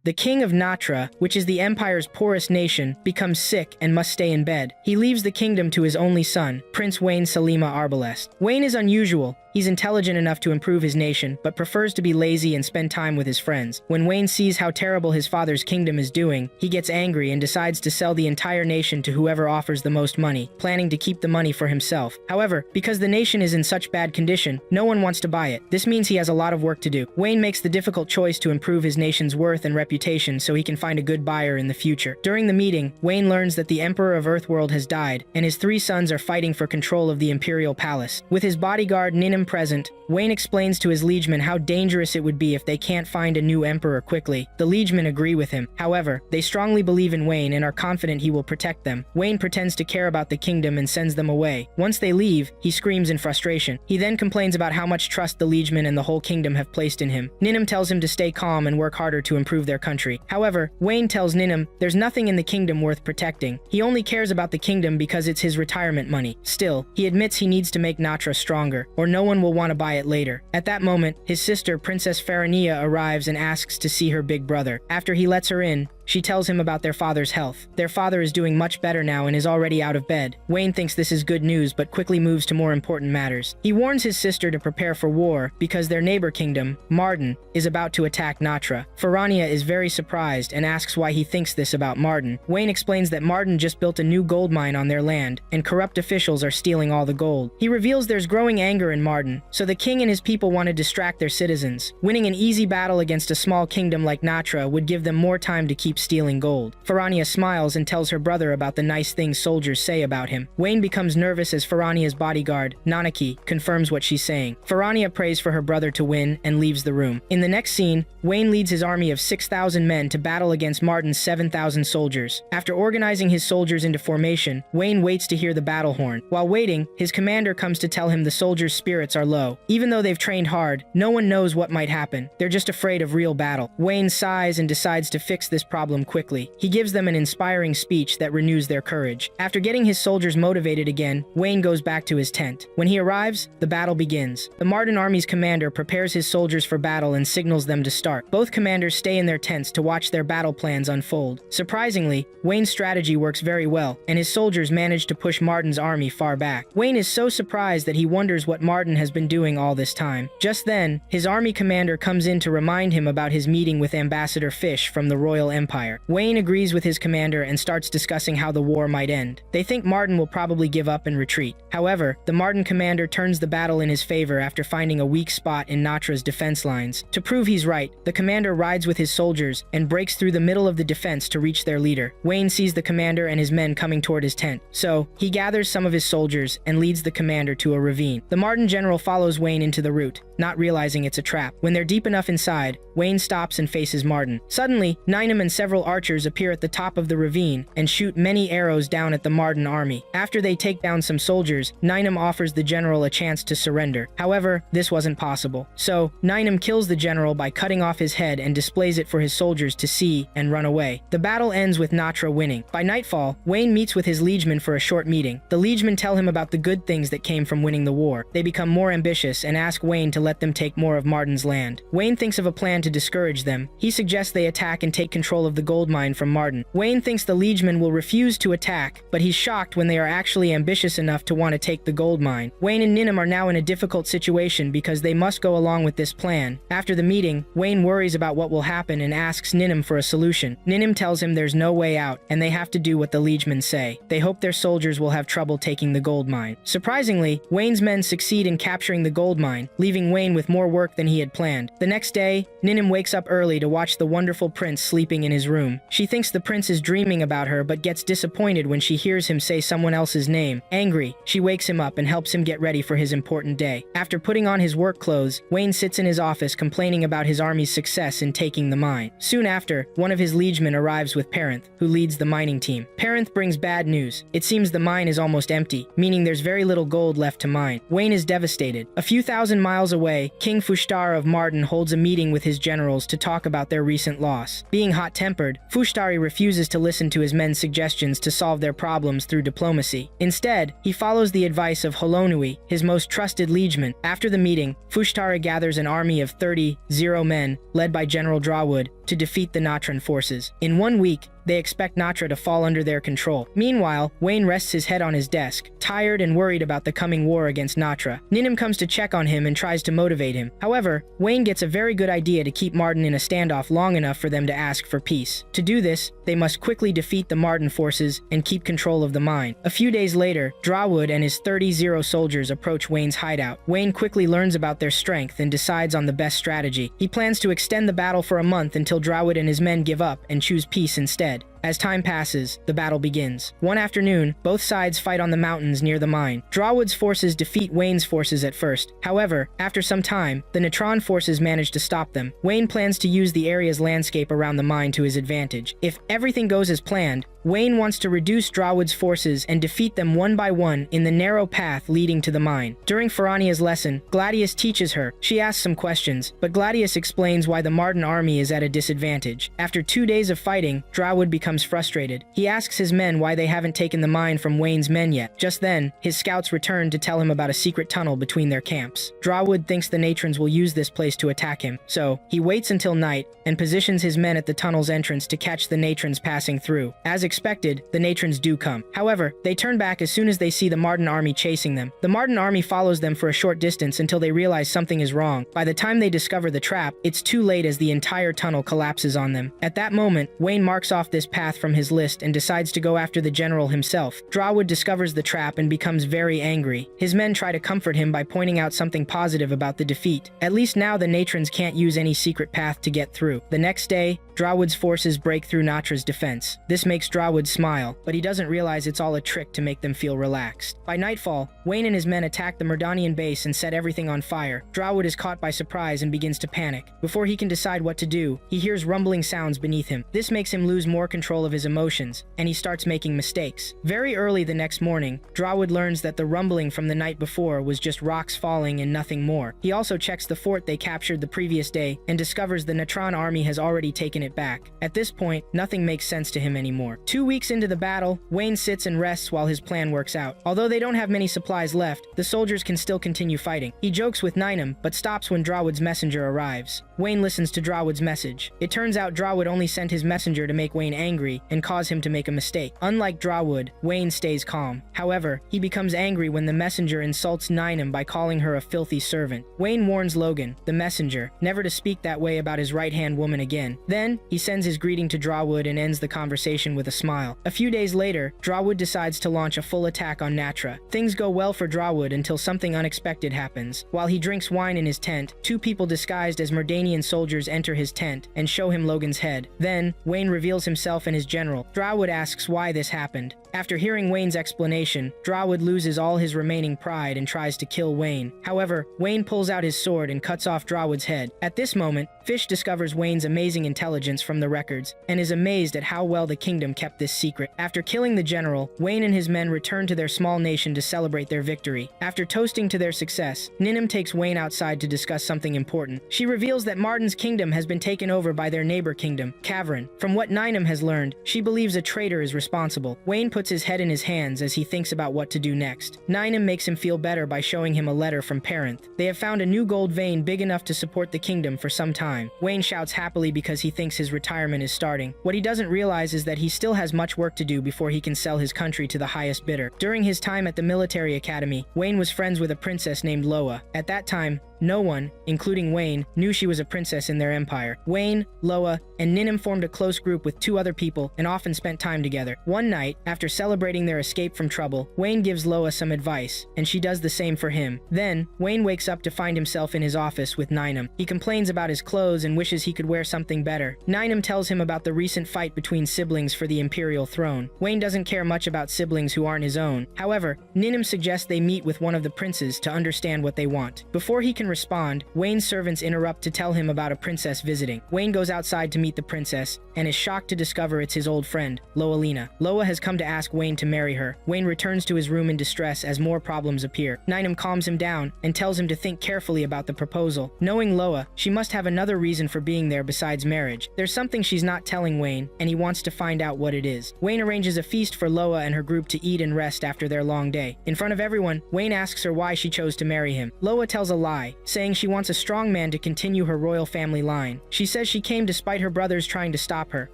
The king of Natra, which is the empire's poorest nation, becomes sick and must stay in bed. He leaves the kingdom to his only son, Prince Wayne Salima Arbalest. Wayne is unusual. He's intelligent enough to improve his nation, but prefers to be lazy and spend time with his friends. When Wayne sees how terrible his father's kingdom is doing, he gets angry and decides to sell the entire nation to whoever offers the most money, planning to keep the money for himself. However, because the nation is in such bad condition, no one wants to buy it. This means he has a lot of work to do. Wayne makes the difficult choice to improve his nation's worth and reputation so he can find a good buyer in the future. During the meeting, Wayne learns that the Emperor of Earthworld has died, and his 3 sons are fighting for control of the Imperial Palace. With his bodyguard Ninim present, Wayne explains to his liegemen how dangerous it would be if they can't find a new emperor quickly. The liegemen agree with him. However, they strongly believe in Wayne and are confident he will protect them. Wayne pretends to care about the kingdom and sends them away. Once they leave, he screams in frustration. He then complains about how much trust the liegemen and the whole kingdom have placed in him. Ninim tells him to stay calm and work harder to improve their country. However, Wayne tells Ninim there's nothing in the kingdom worth protecting. He only cares about the kingdom because it's his retirement money. Still, he admits he needs to make Natra stronger, or no one will want to buy it later. At that moment, his sister, Princess Farania, arrives and asks to see her big brother. After he lets her in, she tells him about their father's health. Their father is doing much better now and is already out of bed. Wayne thinks this is good news but quickly moves to more important matters. He warns his sister to prepare for war because their neighbor kingdom, Marden, is about to attack Natra. Farania is very surprised and asks why he thinks this about Marden. Wayne explains that Marden just built a new gold mine on their land and corrupt officials are stealing all the gold. He reveals there's growing anger in Marden, so the king and his people want to distract their citizens. Winning an easy battle against a small kingdom like Natra would give them more time to keep stealing gold. Farania smiles and tells her brother about the nice things soldiers say about him. Wayne becomes nervous as Farania's bodyguard, Nanaki, confirms what she's saying. Farania prays for her brother to win and leaves the room. In the next scene, Wayne leads his army of 6,000 men to battle against Marden's 7,000 soldiers. After organizing his soldiers into formation, Wayne waits to hear the battle horn. While waiting, his commander comes to tell him the soldiers' spirits are low. Even though they've trained hard, no one knows what might happen. They're just afraid of real battle. Wayne sighs and decides to fix this problem quickly. He gives them an inspiring speech that renews their courage. After getting his soldiers motivated again, Wayne goes back to his tent. When he arrives, the battle begins. The Marden army's commander prepares his soldiers for battle and signals them to start. Both commanders stay in their tents to watch their battle plans unfold. Surprisingly, Wayne's strategy works very well, and his soldiers manage to push Marden's army far back. Wayne is so surprised that he wonders what Marden has been doing all this time. Just then, his army commander comes in to remind him about his meeting with Ambassador Fish from the Royal Empire. Wayne agrees with his commander and starts discussing how the war might end. They think Marden will probably give up and retreat. However, the Marden commander turns the battle in his favor after finding a weak spot in Natra's defense lines. To prove he's right, the commander rides with his soldiers and breaks through the middle of the defense to reach their leader. Wayne sees the commander and his men coming toward his tent, so he gathers some of his soldiers and leads the commander to a ravine. The Marden general follows Wayne into the route, not realizing it's a trap. When they're deep enough inside, Wayne stops and faces Marden. Suddenly, Ninum and several archers appear at the top of the ravine and shoot many arrows down at the Marden army. After they take down some soldiers, Ninum offers the general a chance to surrender. However, this wasn't possible. So, Ninum kills the general by cutting off his head and displays it for his soldiers to see and run away. The battle ends with Natra winning. By nightfall, Wayne meets with his liegemen for a short meeting. The liegemen tell him about the good things that came from winning the war. They become more ambitious and ask Wayne to let them take more of Marden's land. Wayne thinks of a plan to discourage them. He suggests they attack and take control of the gold mine from Marden. Wayne thinks the liegemen will refuse to attack, but he's shocked when they are actually ambitious enough to want to take the gold mine. Wayne and Ninum are now in a difficult situation because they must go along with this plan. After the meeting, Wayne worries about what will happen and asks Ninum for a solution. Ninum tells him there's no way out and they have to do what the liegemen say. They hope their soldiers will have trouble taking the gold mine. Surprisingly, Wayne's men succeed in capturing the gold mine, leaving Wayne with more work than he had planned. The next day, Ninum wakes up early to watch the wonderful prince sleeping in his room. She thinks the prince is dreaming about her but gets disappointed when she hears him say someone else's name. Angry, she wakes him up and helps him get ready for his important day. After putting on his work clothes, Wayne sits in his office complaining about his army's success in taking the mine. Soon after, one of his liegemen arrives with Parenth, who leads the mining team. Parenth brings bad news. It seems the mine is almost empty, meaning there's very little gold left to mine. Wayne is devastated. A few thousand miles away, King Fushtar of Marden holds a meeting with his generals to talk about their recent loss. Being hot-tempered, Fushtari refuses to listen to his men's suggestions to solve their problems through diplomacy. Instead, he follows the advice of Holonui, his most trusted liegeman. After the meeting, Fushtari gathers an army of 30 men, led by General Drawwood, to defeat the Natran forces. In 1 week, they expect Natra to fall under their control. Meanwhile, Wayne rests his head on his desk, tired and worried about the coming war against Natra. Ninim comes to check on him and tries to motivate him. However, Wayne gets a very good idea to keep Martin in a standoff long enough for them to ask for peace. To do this, they must quickly defeat the Martin forces and keep control of the mine. A few days later, Drawwood and his 30 soldiers approach Wayne's hideout. Wayne quickly learns about their strength and decides on the best strategy. He plans to extend the battle for a month until Drawwood and his men give up and choose peace instead. As time passes, the battle begins. One afternoon, both sides fight on the mountains near the mine. Drawwood's forces defeat Wayne's forces at first. However, after some time, the Natron forces manage to stop them. Wayne plans to use the area's landscape around the mine to his advantage. If everything goes as planned, Wayne wants to reduce Drawwood's forces and defeat them one by one in the narrow path leading to the mine. During Farania's lesson, Gladius teaches her. She asks some questions, but Gladius explains why the Martin army is at a disadvantage. After 2 days of fighting, Drawwood becomes frustrated. He asks his men why they haven't taken the mine from Wayne's men yet. Just then, his scouts return to tell him about a secret tunnel between their camps. Drawwood thinks the Natrons will use this place to attack him, so he waits until night and positions his men at the tunnel's entrance to catch the Natrons passing through. As expected, the Natrons do come. However, they turn back as soon as they see the Martin army chasing them. The Martin army follows them for a short distance until they realize something is wrong. By the time they discover the trap, it's too late as the entire tunnel collapses on them. At that moment, Wayne marks off this path from his list and decides to go after the general himself. Drawwood discovers the trap and becomes very angry. His men try to comfort him by pointing out something positive about the defeat. At least now the Natrons can't use any secret path to get through. The next day, Drawwood's forces break through Natra's defense. This makes Drawwood smile, but he doesn't realize it's all a trick to make them feel relaxed. By nightfall, Wayne and his men attack the Merdanian base and set everything on fire. Drawwood is caught by surprise and begins to panic. Before he can decide what to do, he hears rumbling sounds beneath him. This makes him lose more control of his emotions, and he starts making mistakes. Very early the next morning, Drawwood learns that the rumbling from the night before was just rocks falling and nothing more. He also checks the fort they captured the previous day and discovers the Natron army has already taken it back. At this point, nothing makes sense to him anymore. 2 weeks into the battle, Wayne sits and rests while his plan works out. Although they don't have many supplies left, the soldiers can still continue fighting. He jokes with Ninum, but stops when Drawwood's messenger arrives. Wayne listens to Drawwood's message. It turns out Drawwood only sent his messenger to make Wayne angry and cause him to make a mistake. Unlike Drawwood, Wayne stays calm. However, he becomes angry when the messenger insults Ninum by calling her a filthy servant. Wayne warns Logan, the messenger, never to speak that way about his right-hand woman again. Then, he sends his greeting to Drawwood and ends the conversation with a smile. A few days later, Drawwood decides to launch a full attack on Natra. Things go well for Drawwood until something unexpected happens. While he drinks wine in his tent, 2 people disguised as Merdanian soldiers enter his tent and show him Logan's head. Then, Wayne reveals himself and his general. Drawwood asks why this happened. After hearing Wayne's explanation, Drawwood loses all his remaining pride and tries to kill Wayne. However, Wayne pulls out his sword and cuts off Drawwood's head. At this moment, Fish discovers Wayne's amazing intelligence from the records and is amazed at how well the kingdom kept this secret. After killing the general, Wayne and his men return to their small nation to celebrate their victory. After toasting to their success, Ninum takes Wayne outside to discuss something important. She reveals that Martin's kingdom has been taken over by their neighbor kingdom, Cavern. From what Ninum has learned, she believes a traitor is responsible. Wayne puts his head in his hands as he thinks about what to do next. Ninum makes him feel better by showing him a letter from Parenth. They have found a new gold vein big enough to support the kingdom for some time. Wayne shouts happily because he thinks his retirement is starting. What he doesn't realize is that he still has much work to do before he can sell his country to the highest bidder. During his time at the military academy, Wayne was friends with a princess named Loa. At that time, no one, including Wayne, knew she was a princess in their empire. Wayne, Loa, and Ninum formed a close group with 2 other people and often spent time together. One night, after celebrating their escape from trouble, Wayne gives Loa some advice, and she does the same for him. Then, Wayne wakes up to find himself in his office with Ninum. He complains about his clothes and wishes he could wear something better. Ninum tells him about the recent fight between siblings for the imperial throne. Wayne doesn't care much about siblings who aren't his own. However, Ninum suggests they meet with one of the princes to understand what they want. Before he can respond, Wayne's servants interrupt to tell him about a princess visiting. Wayne goes outside to meet the princess and is shocked to discover it's his old friend, Loalina. Loa has come to ask Wayne to marry her. Wayne returns to his room in distress as more problems appear. Ninum calms him down and tells him to think carefully about the proposal. Knowing Loa, she must have another reason for being there besides marriage. There's something she's not telling Wayne, and he wants to find out what it is. Wayne arranges a feast for Loa and her group to eat and rest after their long day. In front of everyone, Wayne asks her why she chose to marry him. Loa tells a lie. saying she wants a strong man to continue her royal family line. She says she came despite her brothers trying to stop her.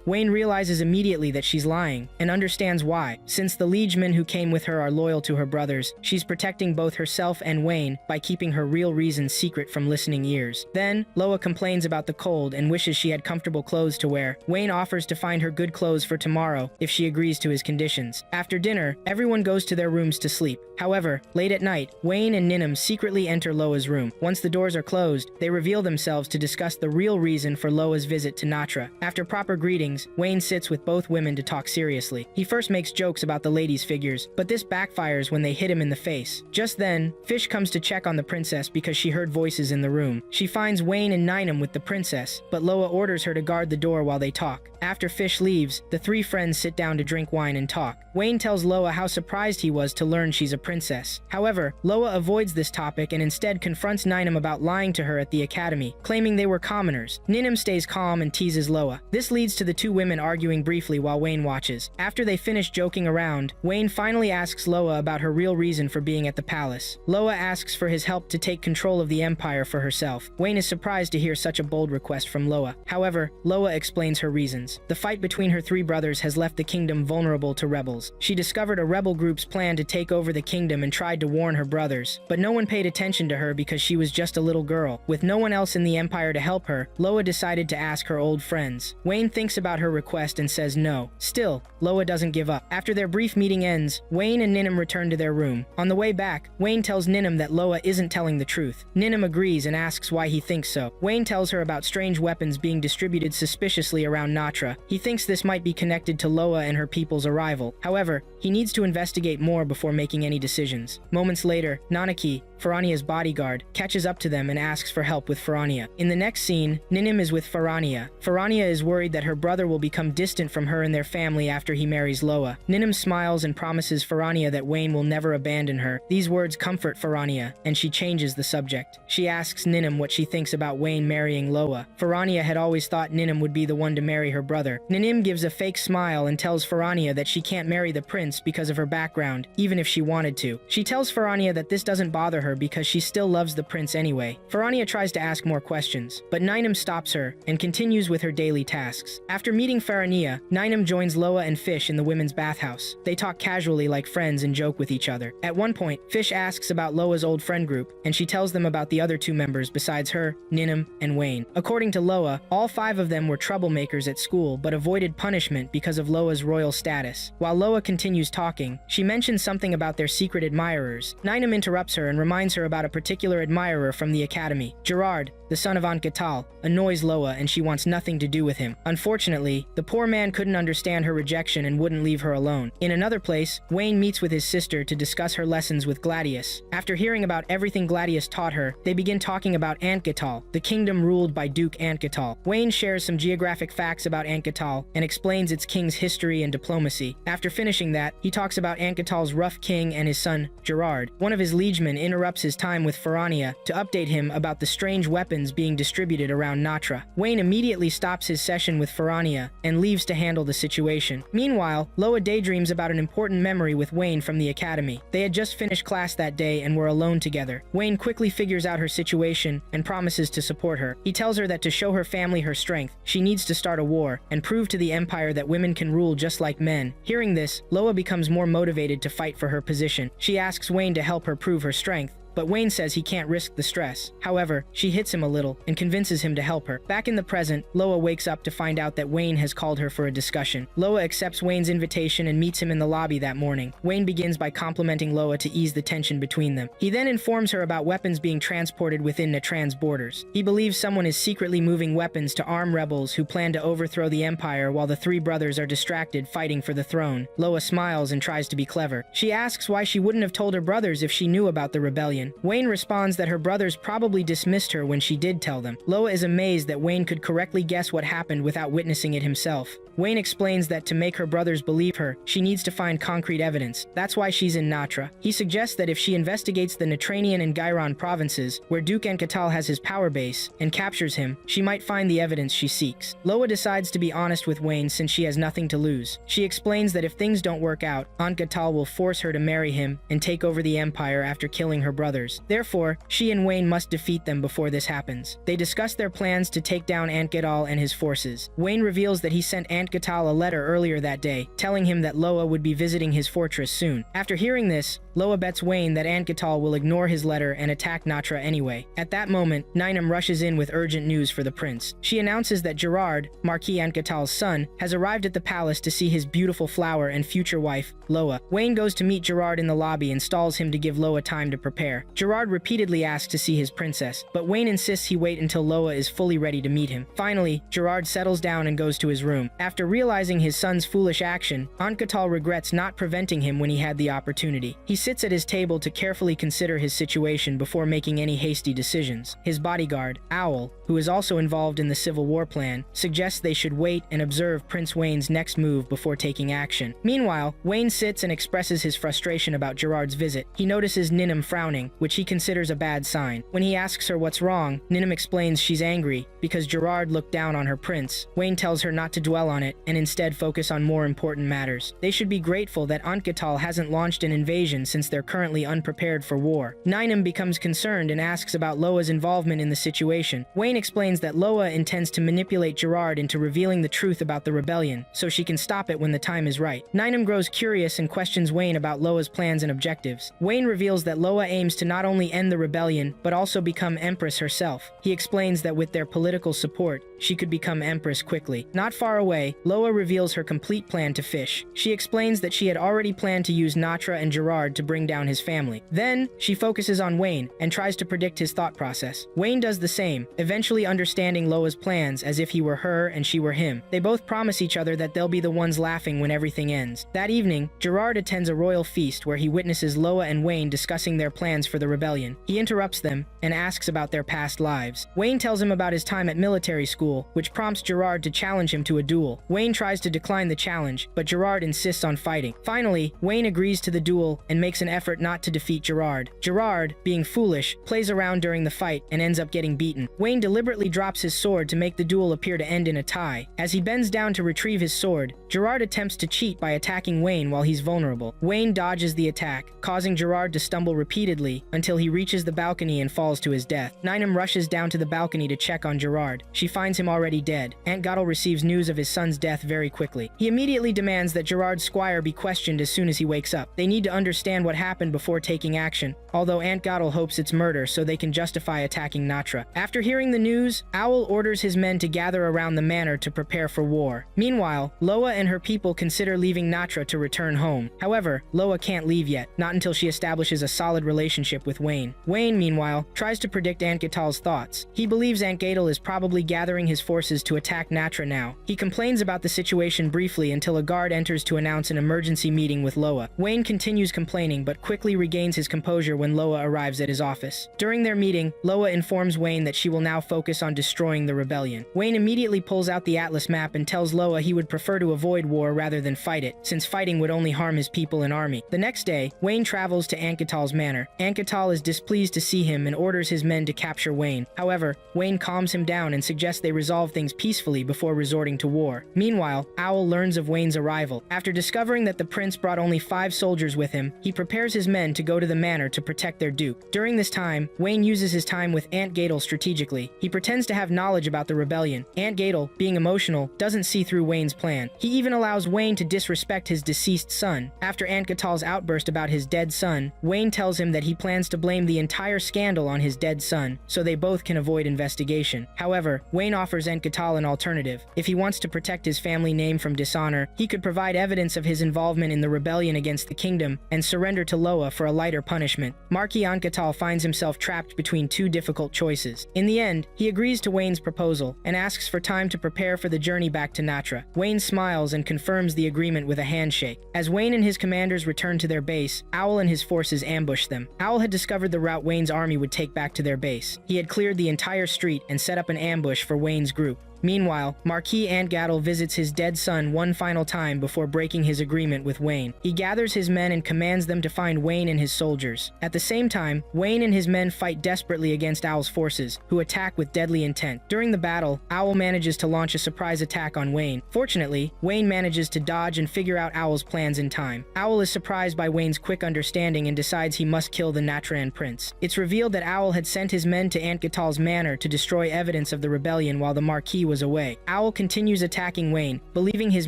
Wayne realizes immediately that she's lying, and understands why. Since the liegemen who came with her are loyal to her brothers, she's protecting both herself and Wayne by keeping her real reasons secret from listening ears. Then, Loa complains about the cold and wishes she had comfortable clothes to wear. Wayne offers to find her good clothes for tomorrow if she agrees to his conditions. After dinner, everyone goes to their rooms to sleep. However, late at night, Wayne and Ninim secretly enter Loa's room. Once the doors are closed, they reveal themselves to discuss the real reason for Loa's visit to Natra. After proper greetings, Wayne sits with both women to talk seriously. He first makes jokes about the ladies' figures, but this backfires when they hit him in the face. Just then, Fish comes to check on the princess because she heard voices in the room. She finds Wayne and Ninim with the princess, but Loa orders her to guard the door while they talk. After Fish leaves, the three friends sit down to drink wine and talk. Wayne tells Loa how surprised he was to learn she's a princess. However, Loa avoids this topic and instead confronts Ninim about lying to her at the academy, claiming they were commoners. Ninim stays calm and teases Loa. This leads to the two women arguing briefly while Wayne watches. After they finish joking around, Wayne finally asks Loa about her real reason for being at the palace. Loa asks for his help to take control of the empire for herself. Wayne is surprised to hear such a bold request from Loa. However, Loa explains her reasons. The fight between her three brothers has left the kingdom vulnerable to rebels. She discovered a rebel group's plan to take over the kingdom and tried to warn her brothers, but no one paid attention to her because she was just a little girl. With no one else in the empire to help her, Loa decided to ask her old friends. Wayne thinks about her request and says no. Still, Loa doesn't give up. After their brief meeting ends, Wayne and Ninim return to their room. On the way back, Wayne tells Ninim that Loa isn't telling the truth. Ninim agrees and asks why he thinks so. Wayne tells her about strange weapons being distributed suspiciously around Natra. He thinks this might be connected to Loa and her people's arrival. However, he needs to investigate more before making any decisions. Moments later, Nanaki, Farania's bodyguard, catches up to them and asks for help with Farania. In the next scene, Ninim is with Farania. Farania is worried that her brother will become distant from her and their family after he marries Loa. Ninim smiles and promises Farania that Wayne will never abandon her. These words comfort Farania, and she changes the subject. She asks Ninim what she thinks about Wayne marrying Loa. Farania had always thought Ninim would be the one to marry her brother. Ninim gives a fake smile and tells Farania that she can't marry the prince because of her background, even if she wanted to. She tells Farania that this doesn't bother her because she still loves the prince anyway. Farania tries to ask more questions, but Ninim stops her and continues with her daily tasks. After meeting Farania, Ninim joins Loa and Fish in the women's bathhouse. They talk casually like friends and joke with each other. At one point, Fish asks about Loa's old friend group, and she tells them about the other two members besides her, Ninim, and Wayne. According to Loa, all five of them were troublemakers at school but avoided punishment because of Loa's royal status. While Loa continues talking, she mentions something about their secret admirers. Ninim interrupts her and reminds her about a particular admirer from the academy. Gerard, the son of Anketal, annoys Loa and she wants nothing to do with him. Unfortunately, the poor man couldn't understand her rejection and wouldn't leave her alone. In another place, Wayne meets with his sister to discuss her lessons with Gladius. After hearing about everything Gladius taught her, they begin talking about Anketal, the kingdom ruled by Duke Anketal. Wayne shares some geographic facts about Anketal and explains its king's history and diplomacy. After finishing that, he talks about Anketal's rough king and his son, Gerard. One of his liegemen interrupts his time with Farania to update him about the strange weapons being distributed around Natra. Wayne immediately stops his session with Farania and leaves to handle the situation. Meanwhile, Loa daydreams about an important memory with Wayne from the academy. They had just finished class that day and were alone together. Wayne quickly figures out her situation and promises to support her. He tells her that to show her family her strength, she needs to start a war and prove to the empire that women can rule just like men. Hearing this, Loa becomes more motivated to fight for her position. She asks Wayne to help her prove her strength, but Wayne says he can't risk the stress. However, she hits him a little and convinces him to help her. Back in the present, Loa wakes up to find out that Wayne has called her for a discussion. Loa accepts Wayne's invitation and meets him in the lobby that morning. Wayne begins by complimenting Loa to ease the tension between them. He then informs her about weapons being transported within Natran's borders. He believes someone is secretly moving weapons to arm rebels who plan to overthrow the empire while the three brothers are distracted fighting for the throne. Loa smiles and tries to be clever. She asks why she wouldn't have told her brothers if she knew about the rebellion. Wayne responds that her brothers probably dismissed her when she did tell them. Loa is amazed that Wayne could correctly guess what happened without witnessing it himself. Wayne explains that to make her brothers believe her, she needs to find concrete evidence. That's why she's in Natra. He suggests that if she investigates the Natranian and Gairon provinces, where Duke Anketal has his power base, and captures him, she might find the evidence she seeks. Loa decides to be honest with Wayne since she has nothing to lose. She explains that if things don't work out, Anketal will force her to marry him and take over the empire after killing her brothers. others. Therefore, she and Wayne must defeat them before this happens. They discuss their plans to take down Aunt Getal and his forces. Wayne reveals that he sent Aunt Getal a letter earlier that day, telling him that Loa would be visiting his fortress soon. After hearing this, Loa bets Wayne that Aunt Getal will ignore his letter and attack Natra anyway. At that moment, Ninam rushes in with urgent news for the prince. She announces that Gerard, Marquis Aunt Getal's son, has arrived at the palace to see his beautiful flower and future wife, Loa. Wayne goes to meet Gerard in the lobby and stalls him to give Loa time to prepare. Gerard repeatedly asks to see his princess, but Wayne insists he wait until Loa is fully ready to meet him. Finally, Gerard settles down and goes to his room. After realizing his son's foolish action, Aunt Getal regrets not preventing him when he had the opportunity. He sits at his table to carefully consider his situation before making any hasty decisions. His bodyguard, Owl, who is also involved in the Civil War plan, suggests they should wait and observe Prince Wayne's next move before taking action. Meanwhile, Wayne sits and expresses his frustration about Gerard's visit. He notices Ninam frowning, which he considers a bad sign. When he asks her what's wrong, Ninam explains she's angry because Gerard looked down on her prince. Wayne tells her not to dwell on it and instead focus on more important matters. They should be grateful that Aunt Getal hasn't launched an invasion since they're currently unprepared for war. Ninam becomes concerned and asks about Loa's involvement in the situation. Wayne explains that Loa intends to manipulate Gerard into revealing the truth about the rebellion, so she can stop it when the time is right. Ninam grows curious and questions Wayne about Loa's plans and objectives. Wayne reveals that Loa aims to not only end the rebellion, but also become Empress herself. He explains that with their political support, she could become Empress quickly. Not far away, Loa reveals her complete plan to Fish. She explains that she had already planned to use Natra and Gerard to bring down his family. Then, she focuses on Wayne and tries to predict his thought process. Wayne does the same, eventually understanding Loa's plans as if he were her and she were him. They both promise each other that they'll be the ones laughing when everything ends. That evening, Gerard attends a royal feast where he witnesses Loa and Wayne discussing their plans for the rebellion. He interrupts them and asks about their past lives. Wayne tells him about his time at military school, which prompts Gerard to challenge him to a duel. Wayne tries to decline the challenge, but Gerard insists on fighting. Finally, Wayne agrees to the duel and makes an effort not to defeat Gerard. Gerard, being foolish, plays around during the fight and ends up getting beaten. Wayne deliberately drops his sword to make the duel appear to end in a tie. As he bends down to retrieve his sword, Gerard attempts to cheat by attacking Wayne while he's vulnerable. Wayne dodges the attack, causing Gerard to stumble repeatedly until he reaches the balcony and falls to his death. Ninam rushes down to the balcony to check on Gerard. She finds him already dead. Aunt Getal receives news of his son's death very quickly. He immediately demands that Gerard's squire be questioned as soon as he wakes up. They need to understand what happened before taking action, although Aunt Getal hopes it's murder so they can justify attacking Natra. After hearing the news, Owl orders his men to gather around the manor to prepare for war. Meanwhile, Loa and her people consider leaving Natra to return home. However, Loa can't leave yet, not until she establishes a solid relationship with Wayne. Wayne, meanwhile, tries to predict Aunt Getal's thoughts. He believes Aunt Getal is probably gathering his forces to attack Natra now. He complains about the situation briefly until a guard enters to announce an emergency meeting with Loa. Wayne continues complaining but quickly regains his composure when Loa arrives at his office. During their meeting, Loa informs Wayne that she will now focus on destroying the rebellion. Wayne immediately pulls out the Atlas map and tells Loa he would prefer to avoid war rather than fight it, since fighting would only harm his people and army. The next day, Wayne travels to Aunt Getal's manor. Aunt Getal is displeased to see him and orders his men to capture Wayne. However, Wayne calms him down and suggests they resolve things peacefully before resorting to war. Meanwhile, Owl learns of Wayne's arrival. After discovering that the prince brought only 5 soldiers with him, he prepares his men to go to the manor to protect their duke. During this time, Wayne uses his time with Aunt Getal strategically. He pretends to have knowledge about the rebellion. Aunt Getal, being emotional, doesn't see through Wayne's plan. He even allows Wayne to disrespect his deceased son. After Aunt Getal's outburst about his dead son, Wayne tells him that he plans to blame the entire scandal on his dead son, so they both can avoid investigation. However, Wayne offers Aunt Getal an alternative. If he wants to protect his family name from dishonor, he could provide evidence of his involvement in the rebellion against the kingdom and surrender to Loa for a lighter punishment. Marquis Aunt Getal finds himself trapped between 2 difficult choices. In the end, he agrees to Wayne's proposal and asks for time to prepare for the journey back to Natra. Wayne smiles and confirms the agreement with a handshake. As Wayne and his commanders return to their base, Owl and his forces ambush them. Owl had discovered the route Wayne's army would take back to their base. He had cleared the entire street and set up an ambush for Wayne's group. Meanwhile, Marquis Antgatl visits his dead son one final time before breaking his agreement with Wayne. He gathers his men and commands them to find Wayne and his soldiers. At the same time, Wayne and his men fight desperately against Owl's forces, who attack with deadly intent. During the battle, Owl manages to launch a surprise attack on Wayne. Fortunately, Wayne manages to dodge and figure out Owl's plans in time. Owl is surprised by Wayne's quick understanding and decides he must kill the Natran prince. It's revealed that Owl had sent his men to Antgatl's manor to destroy evidence of the rebellion while the Marquis was away. Owl continues attacking Wayne, believing his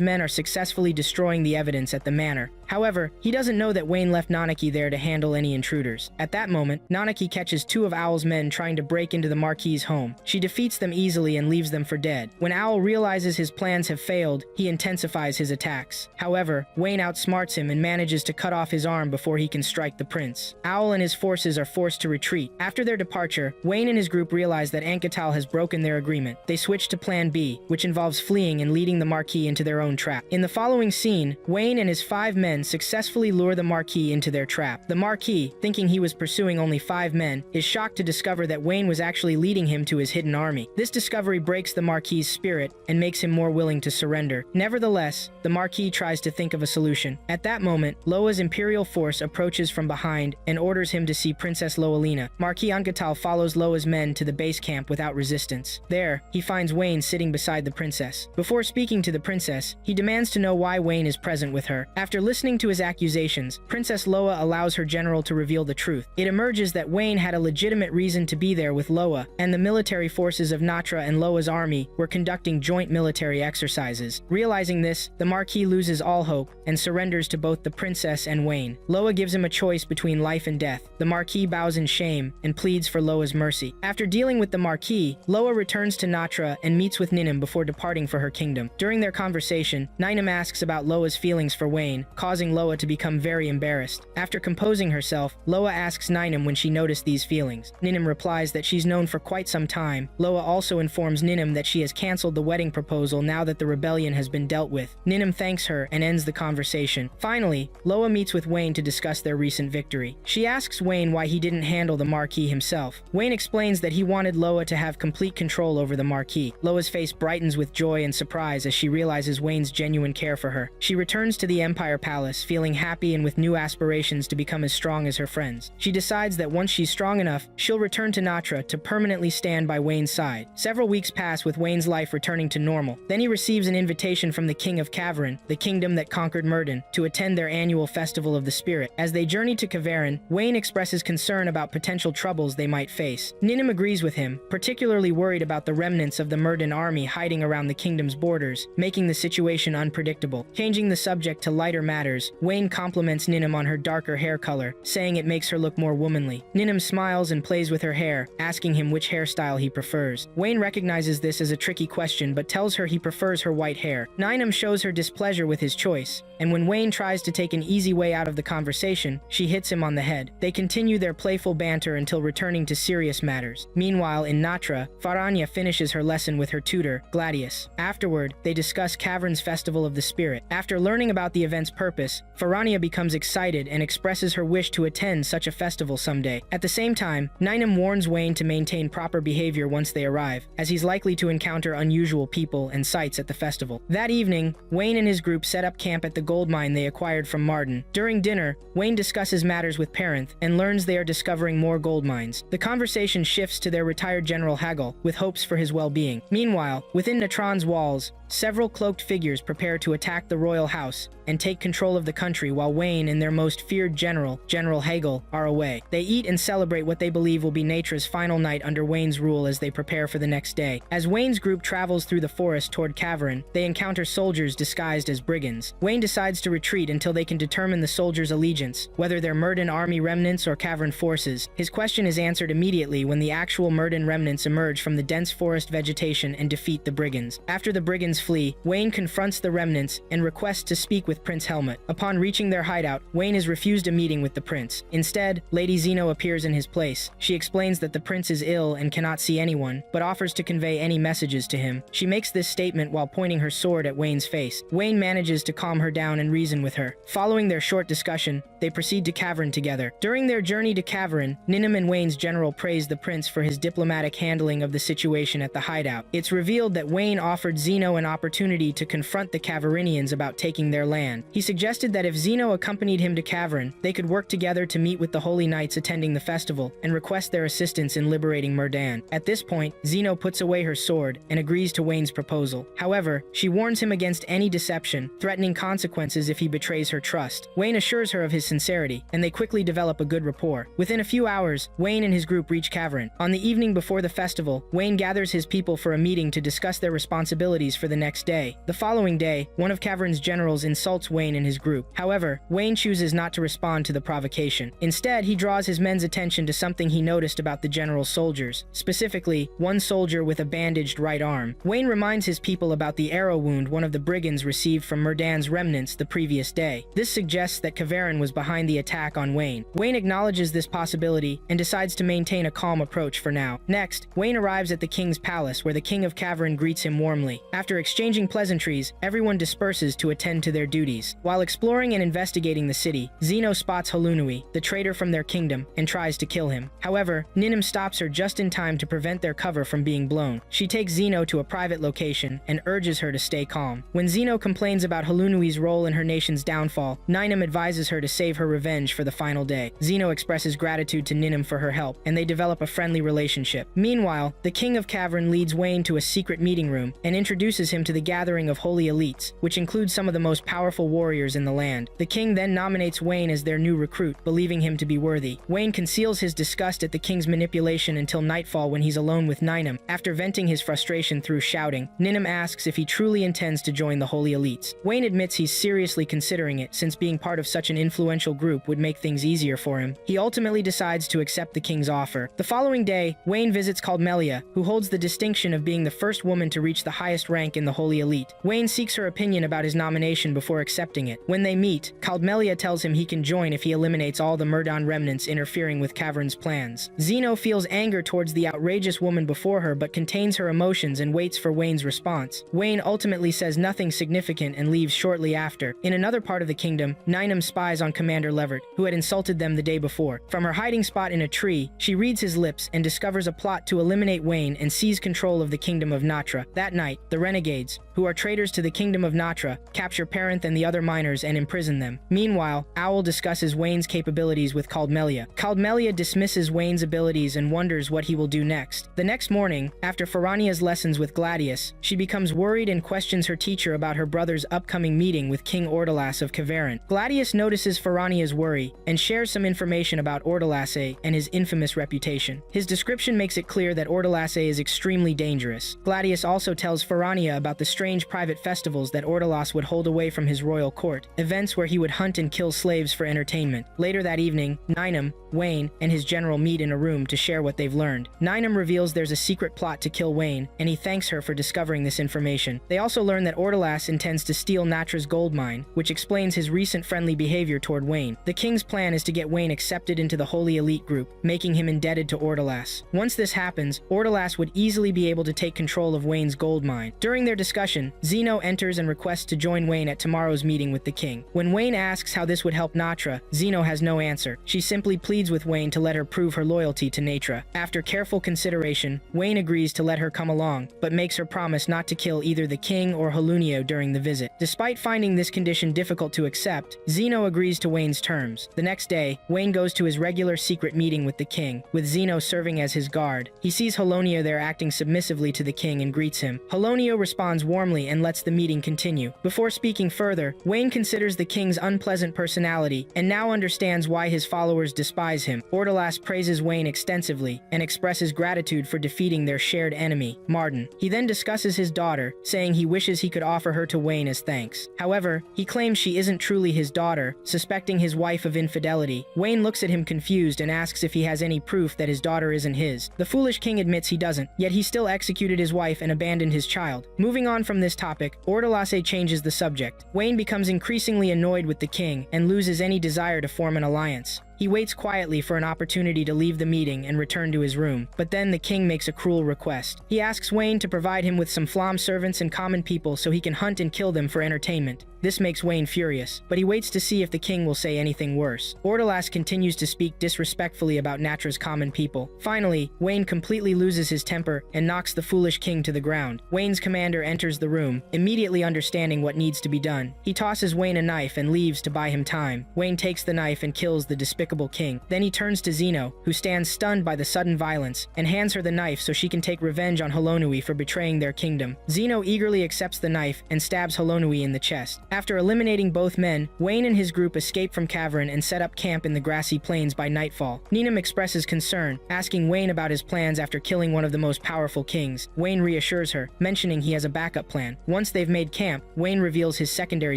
men are successfully destroying the evidence at the manor. However, he doesn't know that Wayne left Nanaki there to handle any intruders. At that moment, Nanaki catches two of Owl's men trying to break into the Marquis' home. She defeats them easily and leaves them for dead. When Owl realizes his plans have failed, he intensifies his attacks. However, Wayne outsmarts him and manages to cut off his arm before he can strike the prince. Owl and his forces are forced to retreat. After their departure, Wayne and his group realize that Antgatl has broken their agreement. They switch to Plan B, which involves fleeing and leading the Marquis into their own trap. In the following scene, Wayne and his 5 men successfully lure the Marquis into their trap. The Marquis, thinking he was pursuing only 5 men, is shocked to discover that Wayne was actually leading him to his hidden army. This discovery breaks the Marquis' spirit and makes him more willing to surrender. Nevertheless, the Marquis tries to think of a solution. At that moment, Loa's imperial force approaches from behind and orders him to see Princess Loalina. Marquis Antgatl follows Loa's men to the base camp without resistance. There, he finds Wayne sitting beside the princess. Before speaking to the princess, he demands to know why Wayne is present with her. After listening to his accusations, Princess Loa allows her general to reveal the truth. It emerges that Wayne had a legitimate reason to be there with Loa, and the military forces of Natra and Loa's army were conducting joint military exercises. Realizing this, the Marquis loses all hope and surrenders to both the princess and Wayne. Loa gives him a choice between life and death. The Marquis bows in shame and pleads for Loa's mercy. After dealing with the Marquis, Loa returns to Natra and meets with Ninum before departing for her kingdom. During their conversation, Ninum asks about Loa's feelings for Wayne, causing Loa to become very embarrassed. After composing herself, Loa asks Ninum when she noticed these feelings. Ninum replies that she's known for quite some time. Loa also informs Ninum that she has cancelled the wedding proposal now that the rebellion has been dealt with. Ninum thanks her and ends the conversation. Finally, Loa meets with Wayne to discuss their recent victory. She asks Wayne why he didn't handle the Marquis himself. Wayne explains that he wanted Loa to have complete control over the Marquis. Loa's face brightens with joy and surprise as she realizes Wayne's genuine care for her. She returns to the Empire Palace, feeling happy and with new aspirations to become as strong as her friends. She decides that once she's strong enough, she'll return to Natra to permanently stand by Wayne's side. Several weeks pass with Wayne's life returning to normal. Then he receives an invitation from the King of Kavaran, the kingdom that conquered Murden, to attend their annual Festival of the Spirit. As they journey to Kavaran, Wayne expresses concern about potential troubles they might face. Ninum agrees with him, particularly worried about the remnants of the Murden army hiding around the kingdom's borders, making the situation unpredictable. Changing the subject to lighter matters, Wayne compliments Ninum on her darker hair color, saying it makes her look more womanly. Ninum smiles and plays with her hair, asking him which hairstyle he prefers. Wayne recognizes this as a tricky question but tells her he prefers her white hair. Ninum shows her displeasure with his choice, and when Wayne tries to take an easy way out of the conversation, she hits him on the head. They continue their playful banter until returning to serious matters. Meanwhile, in Natra, Faranya finishes her lesson with her tutor, Gladius. Afterward, they discuss Kavaran's Festival of the Spirit. After learning about the event's purpose, Faranya becomes excited and expresses her wish to attend such a festival someday. At the same time, Ninum warns Wayne to maintain proper behavior once they arrive, as he's likely to encounter unusual people and sights at the festival. That evening, Wayne and his group set up camp at the gold mine they acquired from Marden. During dinner, Wayne discusses matters with Parenth and learns they are discovering more gold mines. The conversation shifts to their retired General Hagel, with hopes for his well-being. Meanwhile, within Natron's walls, several cloaked figures prepare to attack the royal house and take control of the country while Wayne and their most feared general, General Hagel, are away. They eat and celebrate what they believe will be Natra's final night under Wayne's rule as they prepare for the next day. As Wayne's group travels through the forest toward Kavaran, they encounter soldiers disguised as brigands. Wayne decides to retreat until they can determine the soldiers' allegiance, whether they're Murden army remnants or Kavaran forces. His question is answered immediately when the actual Murden remnants emerge from the dense forest vegetation and defeat the brigands. After the brigands flee, Wayne confronts the remnants and requests to speak with Prince Helmut. Upon reaching their hideout, Wayne is refused a meeting with the prince. Instead, Lady Zeno appears in his place. She explains that the prince is ill and cannot see anyone, but offers to convey any messages to him. She makes this statement while pointing her sword at Wayne's face. Wayne manages to calm her down and reason with her. Following their short discussion, they proceed to Cavern together. During their journey to Cavern, Ninum and Wayne's general praise the prince for his diplomatic handling of the situation at the hideout. It's revealed that Wayne offered Zeno an opportunity to confront the Caverinians about taking their land. He suggested that if Zeno accompanied him to Cavern, they could work together to meet with the holy knights attending the festival and request their assistance in liberating Murdan. At this point, Zeno puts away her sword and agrees to Wayne's proposal. However, she warns him against any deception, threatening consequences if he betrays her trust. Wayne assures her of his sincerity, and they quickly develop a good rapport. Within a few hours, Wayne and his group reach Cavern. On the evening before the festival, Wayne gathers his people for a meeting to discuss their responsibilities for the next day. The following day, one of Cavern's generals insults Wayne and his group. However, Wayne chooses not to respond to the provocation. Instead, he draws his men's attention to something he noticed about the general's soldiers, specifically, one soldier with a bandaged right arm. Wayne reminds his people about the arrow wound one of the brigands received from Murdan's remnants the previous day. This suggests that Cavern was behind the attack on Wayne. Wayne acknowledges this possibility and decides to maintain a calm approach for now. Next, Wayne arrives at the king's palace where the king of Cavern greets him warmly. After exchanging pleasantries, everyone disperses to attend to their duties. While exploring and investigating the city, Zeno spots Halunui, the traitor from their kingdom, and tries to kill him. However, Ninum stops her just in time to prevent their cover from being blown. She takes Zeno to a private location and urges her to stay calm. When Zeno complains about Halunui's role in her nation's downfall, Ninum advises her to save her revenge for the final day. Zeno expresses gratitude to Ninum for her help, and they develop a friendly relationship. Meanwhile, the king of Cavern leads Wayne to a secret meeting room and introduces him to the gathering of holy elites, which includes some of the most powerful warriors in the land. The king then nominates Wayne as their new recruit, believing him to be worthy. Wayne conceals his disgust at the king's manipulation until nightfall when he's alone with Ninum. After venting his frustration through shouting, Ninum asks if he truly intends to join the holy elites. Wayne admits he's seriously considering it, since being part of such an influential group would make things easier for him. He ultimately decides to accept the king's offer. The following day, Wayne visits Caldmelia, who holds the distinction of being the first woman to reach the highest rank in the holy elite. Wayne seeks her opinion about his nomination before accepting it. When they meet, Caldmelia tells him he can join if he eliminates all the Murdan remnants interfering with Cavern's plans. Zeno feels anger towards the outrageous woman before her but contains her emotions and waits for Wayne's response. Wayne ultimately says nothing significant and leaves shortly after. In another part of the kingdom, Ninum spies on Commander Levert, who had insulted them the day before. From her hiding spot in a tree, she reads his lips and discovers a plot to eliminate Wayne and seize control of the kingdom of Natra. That night, the renegades, who are traitors to the kingdom of Natra, capture Parenth and the other miners and imprison them. Meanwhile, Owl discusses Wayne's capabilities with Caldmelia. Caldmelia dismisses Wayne's abilities and wonders what he will do next. The next morning, after Farania's lessons with Gladius, she becomes worried and questions her teacher about her brother's upcoming meeting with King Ordelas of Cavern. Gladius notices Farania's worry and shares some information about Ordelasse and his infamous reputation. His description makes it clear that Ordelasse is extremely dangerous. Gladius also tells Farania about the strange private festivals that Ordelas would hold away from his royal court, events where he would hunt and kill slaves for entertainment. Later that evening, Ninum, Wayne, and his general meet in a room to share what they've learned. Ninum reveals there's a secret plot to kill Wayne, and he thanks her for discovering this information. They also learn that Ordelas intends to steal Natra's gold mine, which explains his recent friendly behavior toward Wayne. The king's plan is to get Wayne accepted into the Holy Elite group, making him indebted to Ordelas. Once this happens, Ordelas would easily be able to take control of Wayne's gold mine. During their discussion, Zeno enters and requests to join Wayne at tomorrow's meeting with the king. When Wayne asks how this would help Natra, Zeno has no answer. She simply pleads with Wayne to let her prove her loyalty to Natra. After careful consideration, Wayne agrees to let her come along, but makes her promise not to kill either the king or Halunio during the visit. Despite finding this condition difficult to accept, Zeno agrees to Wayne's terms. The next day, Wayne goes to his regular secret meeting with the king, with Zeno serving as his guard. He sees Halonio there acting submissively to the king and greets him. Halonio responds warmly and lets the meeting continue. Before speaking further, Wayne considers the king's unpleasant personality and now understands why his followers despise him. Ordelas praises Wayne extensively and expresses gratitude for defeating their shared enemy, Martin. He then discusses his daughter, saying he wishes he could offer her to Wayne as thanks. However, he claims she isn't truly his daughter, suspecting his wife of infidelity. Wayne looks at him confused and asks if he has any proof that his daughter isn't his. The foolish king admits he doesn't, yet he still executed his wife and abandoned his child. Moving on from from this topic, Ordalase changes the subject. Wayne becomes increasingly annoyed with the king and loses any desire to form an alliance. He waits quietly for an opportunity to leave the meeting and return to his room, but then the king makes a cruel request. He asks Wayne to provide him with some flam servants and common people so he can hunt and kill them for entertainment. This makes Wayne furious, but he waits to see if the king will say anything worse. Ordalas continues to speak disrespectfully about Natra's common people. Finally, Wayne completely loses his temper and knocks the foolish king to the ground. Wayne's commander enters the room, immediately understanding what needs to be done. He tosses Wayne a knife and leaves to buy him time. Wayne takes the knife and kills the despicable king. Then he turns to Zeno, who stands stunned by the sudden violence, and hands her the knife so she can take revenge on Halonui for betraying their kingdom. Zeno eagerly accepts the knife and stabs Halonui in the chest. After eliminating both men, Wayne and his group escape from Cavern and set up camp in the grassy plains by nightfall. Ninam expresses concern, asking Wayne about his plans after killing one of the most powerful kings. Wayne reassures her, mentioning he has a backup plan. Once they've made camp, Wayne reveals his secondary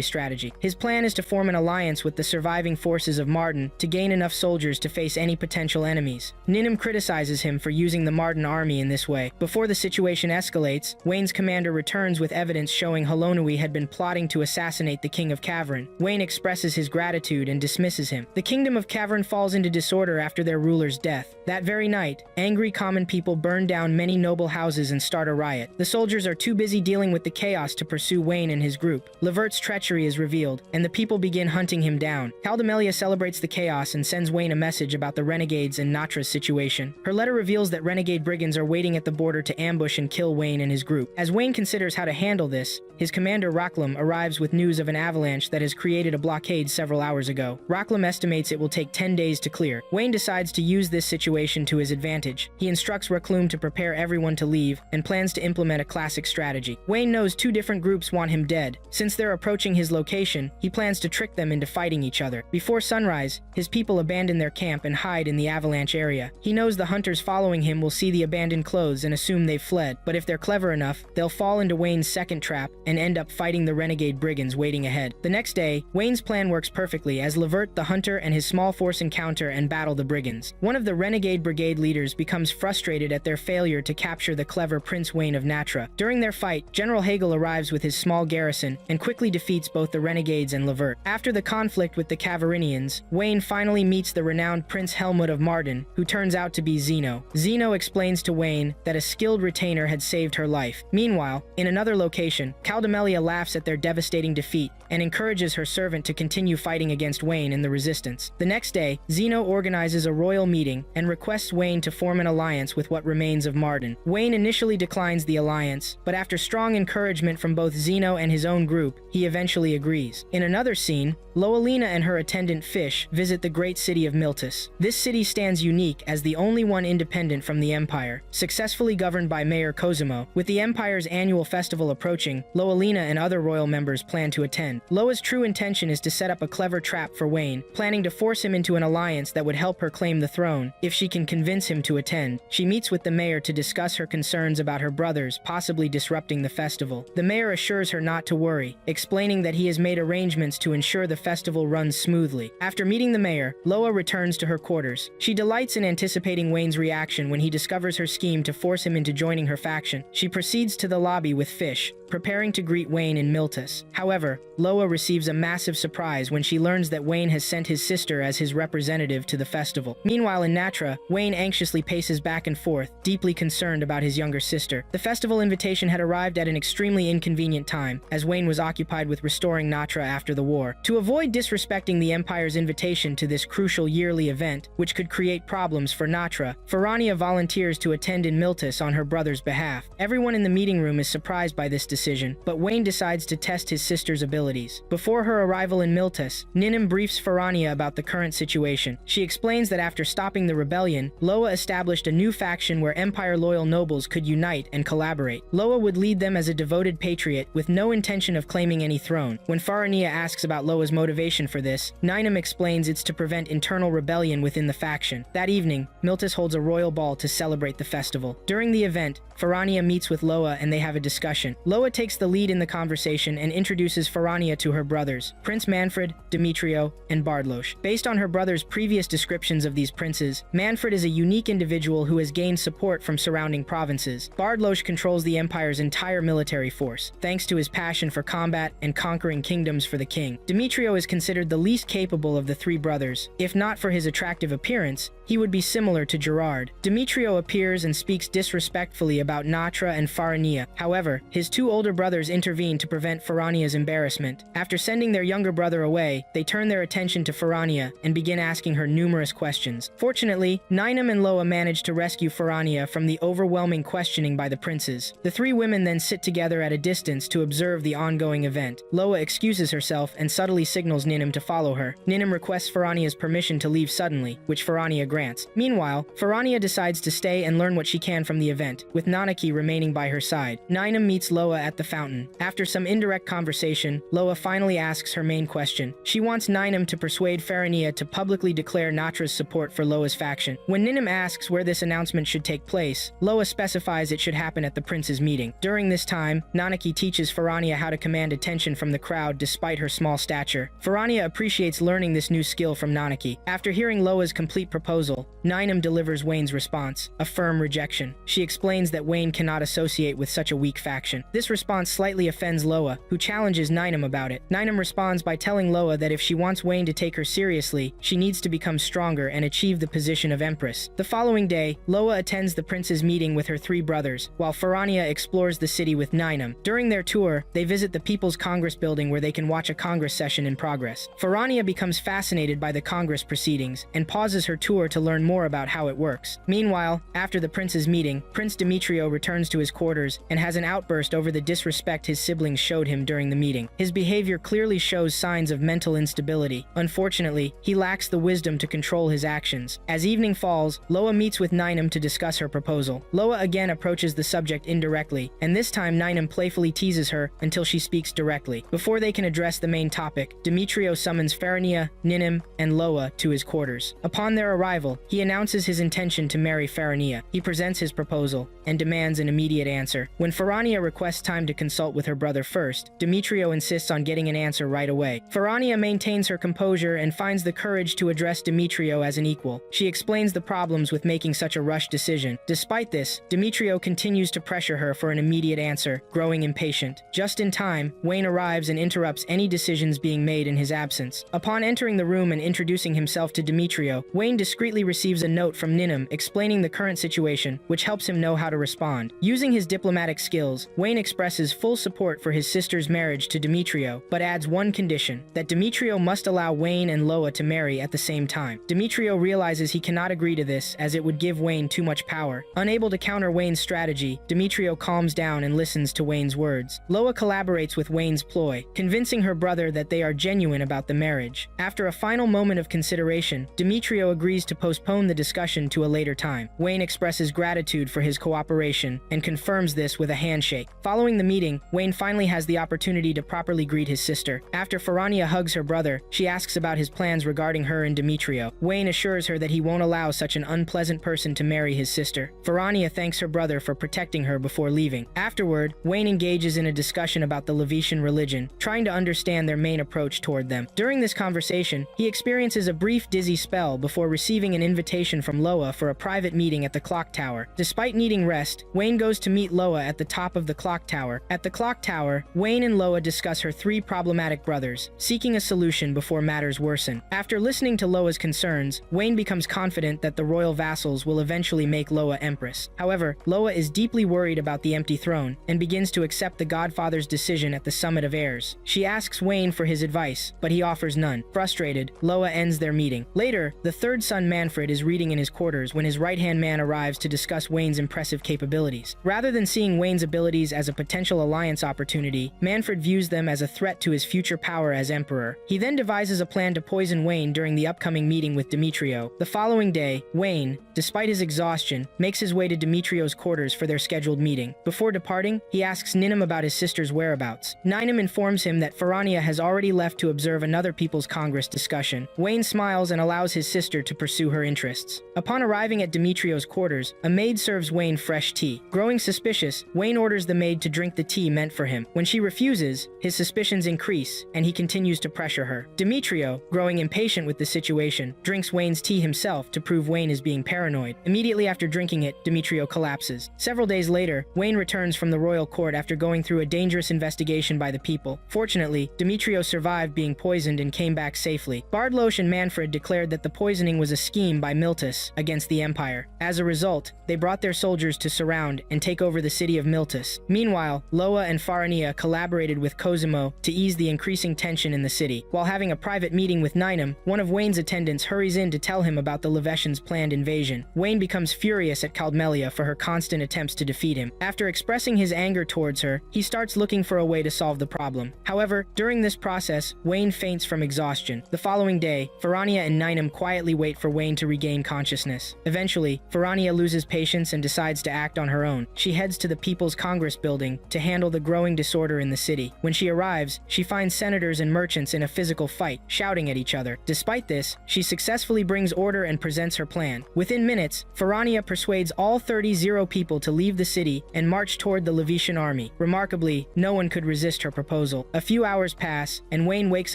strategy. His plan is to form an alliance with the surviving forces of Marden to gain enough soldiers to face any potential enemies. Ninam criticizes him for using the Marden army in this way. Before the situation escalates, Wayne's commander returns with evidence showing Halonui had been plotting to assassinate the king of Cavern. Wayne expresses his gratitude and dismisses him. The kingdom of Cavern falls into disorder after their ruler's death. That very night, angry common people burn down many noble houses and start a riot. The soldiers are too busy dealing with the chaos to pursue Wayne and his group. Levert's treachery is revealed, and the people begin hunting him down. Caldamelia celebrates the chaos and sends Wayne a message about the renegades and Natra's situation. Her letter reveals that renegade brigands are waiting at the border to ambush and kill Wayne and his group. As Wayne considers how to handle this, his commander Raklam arrives with news of an avalanche that has created a blockade several hours ago. Raklam estimates it will take 10 days to clear. Wayne decides to use this situation to his advantage. He instructs Raklam to prepare everyone to leave and plans to implement a classic strategy. Wayne knows two different groups want him dead. Since they're approaching his location, he plans to trick them into fighting each other. Before sunrise, his people abandon their camp and hide in the avalanche area. He knows the hunters following him will see the abandoned clothes and assume they've fled, but if they're clever enough, they'll fall into Wayne's second trap and end up fighting the renegade brigands waiting ahead. The next day, Wayne's plan works perfectly as Levert the hunter and his small force encounter and battle the brigands. One of the renegade brigade leaders becomes frustrated at their failure to capture the clever Prince Wayne of Natra. During their fight, General Hagel arrives with his small garrison and quickly defeats both the renegades and Levert. After the conflict with the Cavarinians, Wayne finally meets the renowned Prince Helmut of Marden, who turns out to be Zeno. Zeno explains to Wayne that a skilled retainer had saved her life. Meanwhile, in another location, Caldamelia laughs at their devastating defeat and encourages her servant to continue fighting against Wayne and the resistance. The next day, Zeno organizes a royal meeting and requests Wayne to form an alliance with what remains of Marden. Wayne initially declines the alliance, but after strong encouragement from both Zeno and his own group, he eventually agrees. In another scene, Loelina and her attendant Fish visit the great city of Miltus. This city stands unique as the only one independent from the Empire, successfully governed by Mayor Cosimo. With the Empire's annual festival approaching, Loelina and other royal members plan to attend. Loa's true intention is to set up a clever trap for Wayne, planning to force him into an alliance that would help her claim the throne if she can convince him to attend. She meets with the mayor to discuss her concerns about her brothers possibly disrupting the festival. The mayor assures her not to worry, explaining that he has made arrangements to ensure the festival runs smoothly. After meeting the mayor, Loa returns to her quarters. She delights in anticipating Wayne's reaction when he discovers her scheme to force him into joining her faction. She proceeds to the lobby with Fish, preparing to greet Wayne in Miltus. However, Loa receives a massive surprise when she learns that Wayne has sent his sister as his representative to the festival. Meanwhile in Natra, Wayne anxiously paces back and forth, deeply concerned about his younger sister. The festival invitation had arrived at an extremely inconvenient time, as Wayne was occupied with restoring Natra after the war. To avoid disrespecting the Empire's invitation to this crucial yearly event, which could create problems for Natra, Farania volunteers to attend in Miltus on her brother's behalf. Everyone in the meeting room is surprised by this decision, but Wayne decides to test his sister's abilities. Before her arrival in Miltus, Ninam briefs Farania about the current situation. She explains that after stopping the rebellion, Loa established a new faction where Empire-loyal nobles could unite and collaborate. Loa would lead them as a devoted patriot with no intention of claiming any throne. When Farania asks about Loa's motivation for this, Ninam explains it's to prevent internal rebellion within the faction. That evening, Miltus holds a royal ball to celebrate the festival. During the event, Farania meets with Loa and they have a discussion. Loa Loa takes the lead in the conversation and introduces Farania to her brothers, Prince Manfred, Demetrio, and Bardlosh. Based on her brother's previous descriptions of these princes, Manfred is a unique individual who has gained support from surrounding provinces. Bardlosh controls the empire's entire military force, thanks to his passion for combat and conquering kingdoms for the king. Demetrio is considered the least capable of the three brothers. If not for his attractive appearance, he would be similar to Gerard. Demetrio appears and speaks disrespectfully about Natra and Farania. However, his two older brothers intervene to prevent Farania's embarrassment. After sending their younger brother away, they turn their attention to Farania and begin asking her numerous questions. Fortunately, Ninam and Loa manage to rescue Farania from the overwhelming questioning by the princes. The three women then sit together at a distance to observe the ongoing event. Loa excuses herself and subtly signals Ninam to follow her. Ninam requests Farania's permission to leave suddenly, which Farania grants. Meanwhile, Farania decides to stay and learn what she can from the event, with Nanaki remaining by her side. Ninam meets Loa at the fountain. After some indirect conversation, Loa finally asks her main question. She wants Ninam to persuade Farania to publicly declare Natra's support for Loa's faction. When Ninam asks where this announcement should take place, Loa specifies it should happen at the prince's meeting. During this time, Nanaki teaches Farania how to command attention from the crowd despite her small stature. Farania appreciates learning this new skill from Nanaki. After hearing Loa's complete proposal, Ninam delivers Wayne's response, a firm rejection. She explains that Wayne cannot associate with such a weak faction. This response slightly offends Loa, who challenges Ninam about it. Ninam responds by telling Loa that if she wants Wayne to take her seriously, she needs to become stronger and achieve the position of Empress. The following day, Loa attends the prince's meeting with her three brothers, while Farania explores the city with Ninam. During their tour, they visit the People's Congress building where they can watch a Congress session in progress. Farania becomes fascinated by the Congress proceedings and pauses her tour to learn more about how it works. Meanwhile, after the prince's meeting, Prince Demetrio returns to his quarters and has an outburst over the disrespect his siblings showed him during the meeting. His behavior clearly shows signs of mental instability. Unfortunately, he lacks the wisdom to control his actions. As evening falls, Loa meets with Ninam to discuss her proposal. Loa again approaches the subject indirectly, and this time Ninam playfully teases her until she speaks directly. Before they can address the main topic, Demetrio summons Farania, Ninam, and Loa to his quarters. Upon their arrival, he announces his intention to marry Farania. He presents his proposal and demands an immediate answer. When Farania requests time to consult with her brother first, Demetrio insists on getting an answer right away. Farania maintains her composure and finds the courage to address Demetrio as an equal. She explains the problems with making such a rushed decision. Despite this, Demetrio continues to pressure her for an immediate answer, growing impatient. Just in time, Wayne arrives and interrupts any decisions being made in his absence. Upon entering the room and introducing himself to Demetrio, Wayne discreetly receives a note from Ninam explaining the current situation, which helps him know how to respond. Using his diplomatic skills, Wayne expresses full support for his sister's marriage to Demetrio, but adds one condition, that Demetrio must allow Wayne and Loa to marry at the same time. Demetrio realizes he cannot agree to this as it would give Wayne too much power. Unable to counter Wayne's strategy, Demetrio calms down and listens to Wayne's words. Loa collaborates with Wayne's ploy, convincing her brother that they are genuine about the marriage. After a final moment of consideration, Demetrio agrees to postpone the discussion to a later time. Wayne expresses gratitude for his cooperation and confirms this with a handshake. Following the meeting, Wayne finally has the opportunity to properly greet his sister. After Farania hugs her brother, she asks about his plans regarding her and Demetrio. Wayne assures her that he won't allow such an unpleasant person to marry his sister. Farania thanks her brother for protecting her before leaving. Afterward, Wayne engages in a discussion about the Levitian religion, trying to understand their main approach toward them. During this conversation, he experiences a brief dizzy spell before receiving an invitation from Loa for a private meeting at the clock tower. Despite needing rest, Wayne goes to meet Loa at the top of the clock tower. At the clock tower, Wayne and Loa discuss her three problematic brothers, seeking a solution before matters worsen. After listening to Loa's concerns, Wayne becomes confident that the royal vassals will eventually make Loa empress. However, Loa is deeply worried about the empty throne and begins to accept the godfather's decision at the Summit of Heirs. She asks Wayne for his advice, but he offers none. Frustrated, Loa ends their meeting. Later, the third son Manfred is reading in his quarters when his right-hand man arrives to discuss Wayne's impressive capabilities. Rather than seeing Wayne's abilities as a potential alliance opportunity, Manfred views them as a threat to his future power as emperor. He then devises a plan to poison Wayne during the upcoming meeting with Demetrio. The following day, Wayne, despite his exhaustion, makes his way to Demetrio's quarters for their scheduled meeting. Before departing, he asks Ninam about his sister's whereabouts. Ninam informs him that Farania has already left to observe another People's Congress discussion. Wayne smiles and allows his sister to pursue her interests. Upon arriving at Demetrio's quarters, a maid serves Wayne fresh fresh tea. Growing suspicious, Wayne orders the maid to drink the tea meant for him. When she refuses, his suspicions increase, and he continues to pressure her. Demetrio, growing impatient with the situation, drinks Wayne's tea himself to prove Wayne is being paranoid. Immediately after drinking it, Demetrio collapses. Several days later, Wayne returns from the royal court after going through a dangerous investigation by the people. Fortunately, Demetrio survived being poisoned and came back safely. Bardlosh and Manfred declared that the poisoning was a scheme by Miltus against the Empire. As a result, they brought their soldiers to surround and take over the city of Miltus. Meanwhile, Loa and Farania collaborated with Cosimo to ease the increasing tension in the city. While having a private meeting with Ninum, one of Wayne's attendants hurries in to tell him about the Levetians' planned invasion. Wayne becomes furious at Caldmelia for her constant attempts to defeat him. After expressing his anger towards her, he starts looking for a way to solve the problem. However, during this process, Wayne faints from exhaustion. The following day, Farania and Ninum quietly wait for Wayne to regain consciousness. Eventually, Farania loses patience and decides to act on her own. She heads to the People's Congress building to handle the growing disorder in the city. When she arrives, she finds senators and merchants in a physical fight, shouting at each other. Despite this, she successfully brings order and presents her plan. Within minutes, Farania persuades all 30 people to leave the city and march toward the Levitian army. Remarkably, no one could resist her proposal. A few hours pass, and Wayne wakes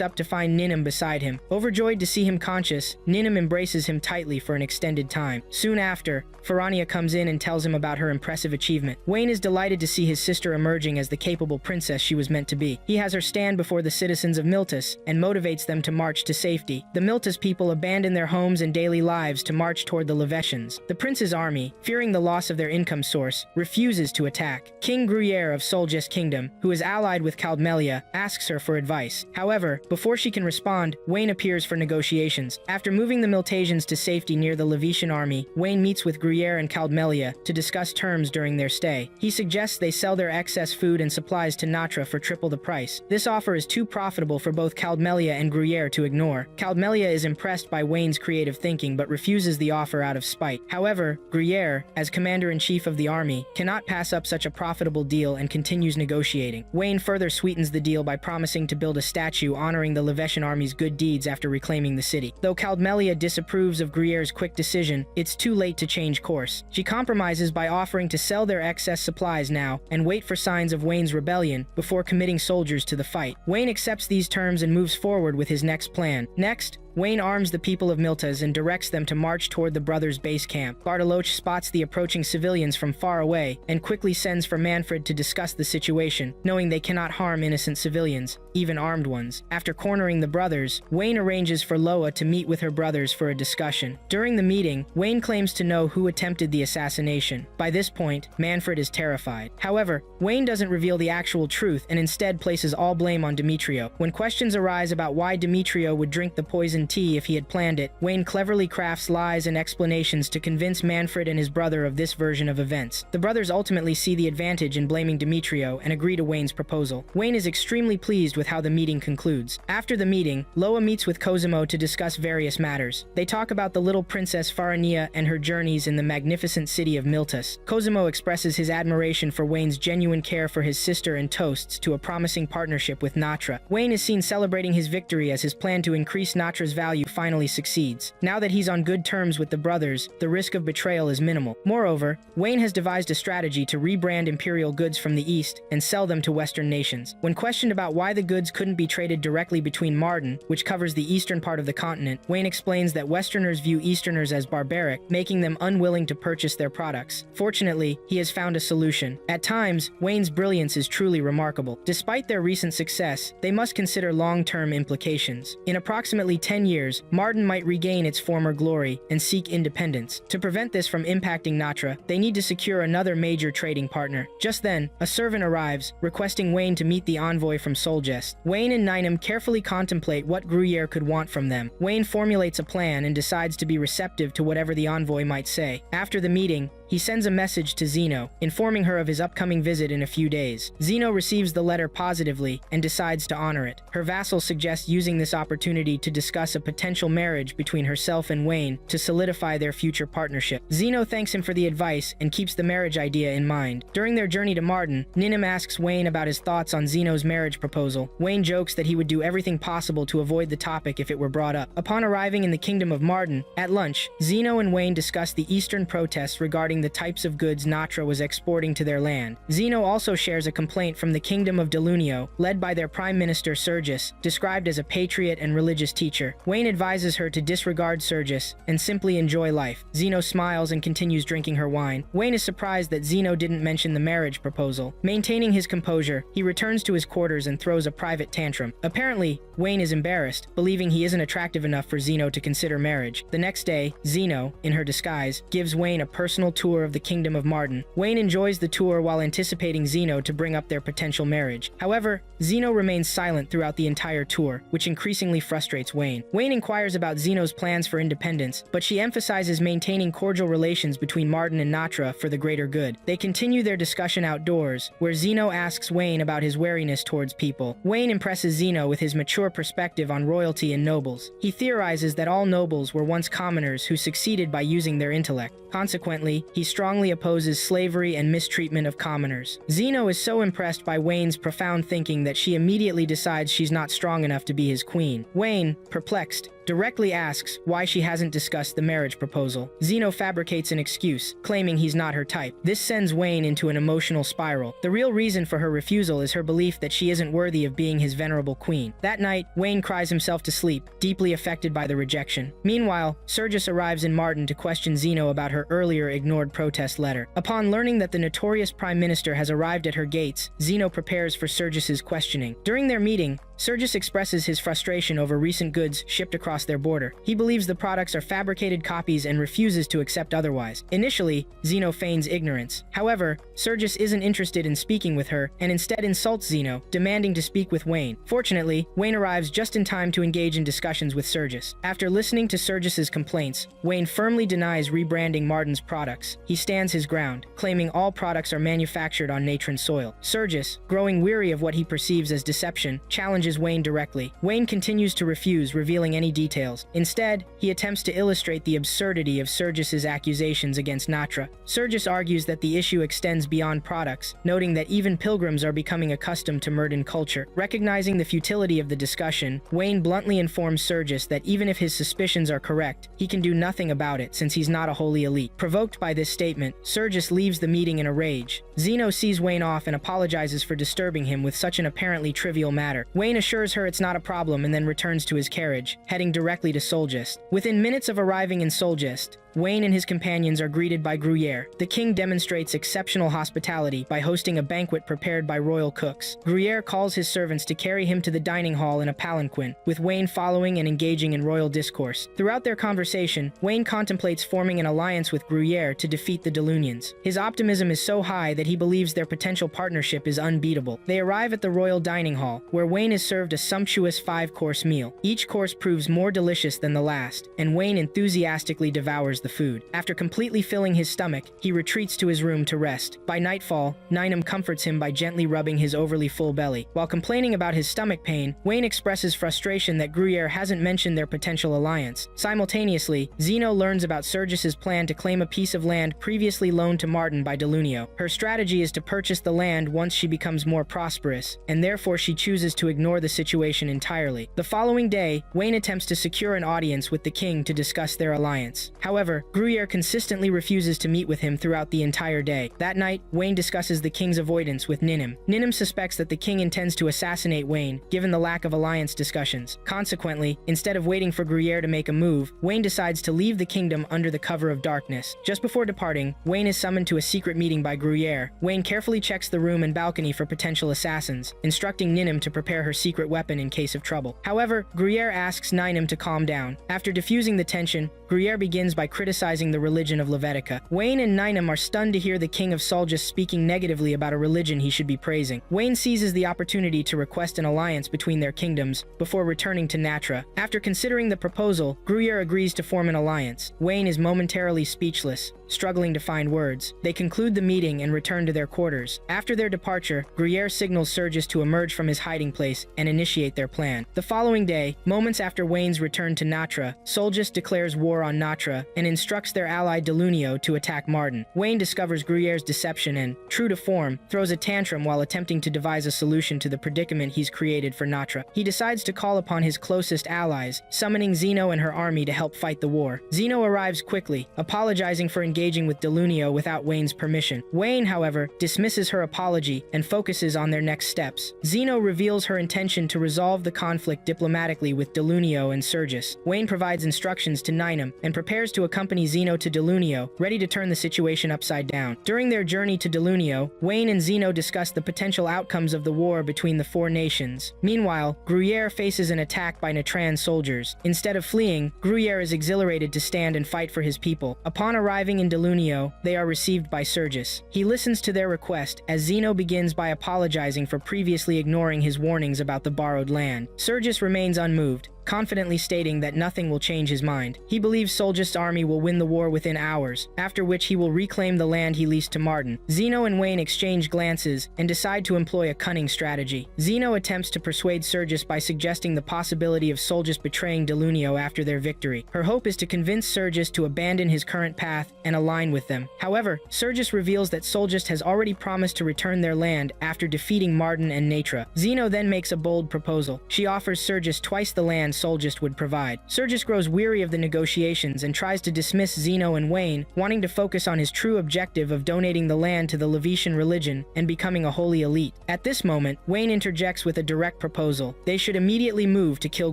up to find Ninum beside him. Overjoyed to see him conscious, Ninum embraces him tightly for an extended time. Soon after, Farania comes in and tells him about her impressive achievement. Wayne is delighted to see his sister emerging as the capable princess she was meant to be. He has her stand before the citizens of Miltus and motivates them to march to safety. The Miltus people abandon their homes and daily lives to march toward the Levetians. The prince's army, fearing the loss of their income source, refuses to attack. King Gruyere of Soljes Kingdom, who is allied with Caldmelia, asks her for advice. However, before she can respond, Wayne appears for negotiations. After moving the Miltasians to safety near the Levitian army, Wayne meets with Gruyere and Caldmelia to discuss terms during their stay. He suggests they sell their excess food and supplies to Natra for triple the price. This offer is too profitable for both Caldmelia and Gruyere to ignore. Caldmelia is impressed by Wayne's creative thinking but refuses the offer out of spite. However, Gruyere, as commander-in-chief of the army, cannot pass up such a profitable deal and continues negotiating. Wayne further sweetens the deal by promising to build a statue honoring the Levetian army's good deeds after reclaiming the city. Though Caldmelia disapproves of Gruyere's quick decision, it's too late to change course. She compromises by offering to sell their excess supplies now and wait for signs of Wayne's rebellion before committing soldiers to the fight. Wayne accepts these terms and moves forward with his next plan. Next, Wayne arms the people of Miltus and directs them to march toward the brothers' base camp. Bartoloch spots the approaching civilians from far away and quickly sends for Manfred to discuss the situation, knowing they cannot harm innocent civilians, even armed ones. After cornering the brothers, Wayne arranges for Loa to meet with her brothers for a discussion. During the meeting, Wayne claims to know who attempted the assassination. By this point, Manfred is terrified. However, Wayne doesn't reveal the actual truth and instead places all blame on Demetrio. When questions arise about why Demetrio would drink the poison tea if he had planned it, Wayne cleverly crafts lies and explanations to convince Manfred and his brother of this version of events. The brothers ultimately see the advantage in blaming Demetrio and agree to Wayne's proposal. Wayne is extremely pleased with how the meeting concludes. After the meeting, Loa meets with Cosimo to discuss various matters. They talk about the little princess Farania and her journeys in the magnificent city of Miltus. Cosimo expresses his admiration for Wayne's genuine care for his sister and toasts to a promising partnership with Natra. Wayne is seen celebrating his victory as his plan to increase Natra's value finally succeeds. Now that he's on good terms with the brothers, the risk of betrayal is minimal. Moreover, Wayne has devised a strategy to rebrand imperial goods from the east and sell them to Western nations. When questioned about why the goods couldn't be traded directly between Marden, which covers the eastern part of the continent, Wayne explains that Westerners view Easterners as barbaric, making them unwilling to purchase their products. Fortunately, he has found a solution. At times, Wayne's brilliance is truly remarkable. Despite their recent success, they must consider long-term implications. In approximately 10 years, Marden might regain its former glory and seek independence. To prevent this from impacting Natra, they need to secure another major trading partner. Just then, a servant arrives, requesting Wayne to meet the envoy from Soljes. Wayne and Ninum carefully contemplate what Gruyere could want from them. Wayne formulates a plan and decides to be receptive to whatever the envoy might say. After the meeting, he sends a message to Zeno, informing her of his upcoming visit in a few days. Zeno receives the letter positively and decides to honor it. Her vassal suggests using this opportunity to discuss a potential marriage between herself and Wayne to solidify their future partnership. Zeno thanks him for the advice and keeps the marriage idea in mind. During their journey to Marden, Ninum asks Wayne about his thoughts on Zeno's marriage proposal. Wayne jokes that he would do everything possible to avoid the topic if it were brought up. Upon arriving in the kingdom of Marden, at lunch, Zeno and Wayne discuss the eastern protests regarding the types of goods Natra was exporting to their land. Zeno also shares a complaint from the kingdom of Delunio, led by their prime minister Sergius, described as a patriot and religious teacher. Wayne advises her to disregard Sergius and simply enjoy life. Zeno smiles and continues drinking her wine. Wayne is surprised that Zeno didn't mention the marriage proposal. Maintaining his composure, he returns to his quarters and throws a private tantrum. Apparently, Wayne is embarrassed, believing he isn't attractive enough for Zeno to consider marriage. The next day, Zeno, in her disguise, gives Wayne a personal tour of the kingdom of Martin. Wayne enjoys the tour while anticipating Zeno to bring up their potential marriage. However, Zeno remains silent throughout the entire tour, which increasingly frustrates Wayne. Wayne inquires about Zeno's plans for independence, but she emphasizes maintaining cordial relations between Martin and Natra for the greater good. They continue their discussion outdoors, where Zeno asks Wayne about his wariness towards people. Wayne impresses Zeno with his mature perspective on royalty and nobles. He theorizes that all nobles were once commoners who succeeded by using their intellect. Consequently, he strongly opposes slavery and mistreatment of commoners. Zeno is so impressed by Wayne's profound thinking that she immediately decides she's not strong enough to be his queen. Wayne, perplexed, directly asks why she hasn't discussed the marriage proposal. Zeno fabricates an excuse, claiming he's not her type. This sends Wayne into an emotional spiral. The real reason for her refusal is her belief that she isn't worthy of being his venerable queen. That night, Wayne cries himself to sleep, deeply affected by the rejection. Meanwhile, Sergius arrives in Martin to question Zeno about her earlier ignored protest letter. Upon learning that the notorious prime minister has arrived at her gates, Zeno prepares for Sergius's questioning. During their meeting, Sergius expresses his frustration over recent goods shipped across their border. He believes the products are fabricated copies and refuses to accept otherwise. Initially, Zeno feigns ignorance. However, Sergius isn't interested in speaking with her and instead insults Zeno, demanding to speak with Wayne. Fortunately, Wayne arrives just in time to engage in discussions with Sergius. After listening to Sergius's complaints, Wayne firmly denies rebranding Martin's products. He stands his ground, claiming all products are manufactured on Natran soil. Sergius, growing weary of what he perceives as deception, challenges Wayne directly. Wayne continues to refuse revealing any details. Instead, he attempts to illustrate the absurdity of Sergius's accusations against Natra. Sergius argues that the issue extends beyond products, noting that even pilgrims are becoming accustomed to Murden culture. Recognizing the futility of the discussion, Wayne bluntly informs Sergius that even if his suspicions are correct, he can do nothing about it since he's not a holy elite. Provoked by this statement, Sergius leaves the meeting in a rage. Zeno sees Wayne off and apologizes for disturbing him with such an apparently trivial matter. Wayne assures her it's not a problem and then returns to his carriage, heading directly to Solgest. Within minutes of arriving in Solgest, Wayne and his companions are greeted by Gruyere. The king demonstrates exceptional hospitality by hosting a banquet prepared by royal cooks. Gruyere calls his servants to carry him to the dining hall in a palanquin, with Wayne following and engaging in royal discourse. Throughout their conversation, Wayne contemplates forming an alliance with Gruyere to defeat the Delunians. His optimism is so high that he believes their potential partnership is unbeatable. They arrive at the royal dining hall, where Wayne is served a sumptuous 5-course meal. Each course proves more delicious than the last, and Wayne enthusiastically devours the food. After completely filling his stomach, he retreats to his room to rest. By nightfall, Ninum comforts him by gently rubbing his overly full belly. While complaining about his stomach pain, Wayne expresses frustration that Gruyere hasn't mentioned their potential alliance. Simultaneously, Zeno learns about Sergius's plan to claim a piece of land previously loaned to Martin by Delunio. Her strategy is to purchase the land once she becomes more prosperous, and therefore she chooses to ignore the situation entirely. The following day, Wayne attempts to secure an audience with the king to discuss their alliance. However, Gruyere consistently refuses to meet with him throughout the entire day. That night, Wayne discusses the king's avoidance with Ninum. Ninum suspects that the king intends to assassinate Wayne, given the lack of alliance discussions. Consequently, instead of waiting for Gruyere to make a move, Wayne decides to leave the kingdom under the cover of darkness. Just before departing, Wayne is summoned to a secret meeting by Gruyere. Wayne carefully checks the room and balcony for potential assassins, instructing Ninum to prepare her secret weapon in case of trouble. However, Gruyere asks Ninum to calm down. After diffusing the tension, Gruyere begins by criticizing the religion of Levitica. Wayne and Ninum are stunned to hear the king of Solgest speaking negatively about a religion he should be praising. Wayne seizes the opportunity to request an alliance between their kingdoms before returning to Natra. After considering the proposal, Gruyere agrees to form an alliance. Wayne is momentarily speechless, struggling to find words. They conclude the meeting and return to their quarters. After their departure, Gruyere signals Sergius to emerge from his hiding place and initiate their plan. The following day, moments after Wayne's return to Natra, Solgest declares war on Natra and instructs their ally Delunio to attack Martin. Wayne discovers Gruyère's deception and, true to form, throws a tantrum while attempting to devise a solution to the predicament he's created for Natra. He decides to call upon his closest allies, summoning Zeno and her army to help fight the war. Zeno arrives quickly, apologizing for engaging with Delunio without Wayne's permission. Wayne, however, dismisses her apology and focuses on their next steps. Zeno reveals her intention to resolve the conflict diplomatically with Delunio and Sergius. Wayne provides instructions to Ninum and prepares to accompany Zeno to Delunio, ready to turn the situation upside down. During their journey to Delunio, Wayne and Zeno discuss the potential outcomes of the war between the four nations. Meanwhile, Gruyère faces an attack by Natran soldiers. Instead of fleeing, Gruyère is exhilarated to stand and fight for his people. Upon arriving in Delunio, they are received by Sergius. He listens to their request as Zeno begins by apologizing for previously ignoring his warnings about the borrowed land. Sergius remains unmoved, confidently stating that nothing will change his mind. He believes Solgist's army will win the war within hours, after which he will reclaim the land he leased to Martin. Zeno and Wayne exchange glances and decide to employ a cunning strategy. Zeno attempts to persuade Sergius by suggesting the possibility of Solgist betraying Delunio after their victory. Her hope is to convince Sergius to abandon his current path and align with them. However, Sergius reveals that Solgist has already promised to return their land after defeating Martin and Natra. Zeno then makes a bold proposal. She offers Sergius twice the land Solgist would provide. Sergius grows weary of the negotiations and tries to dismiss Zeno and Wayne, wanting to focus on his true objective of donating the land to the Levitian religion and becoming a holy elite. At this moment, Wayne interjects with a direct proposal. They should immediately move to kill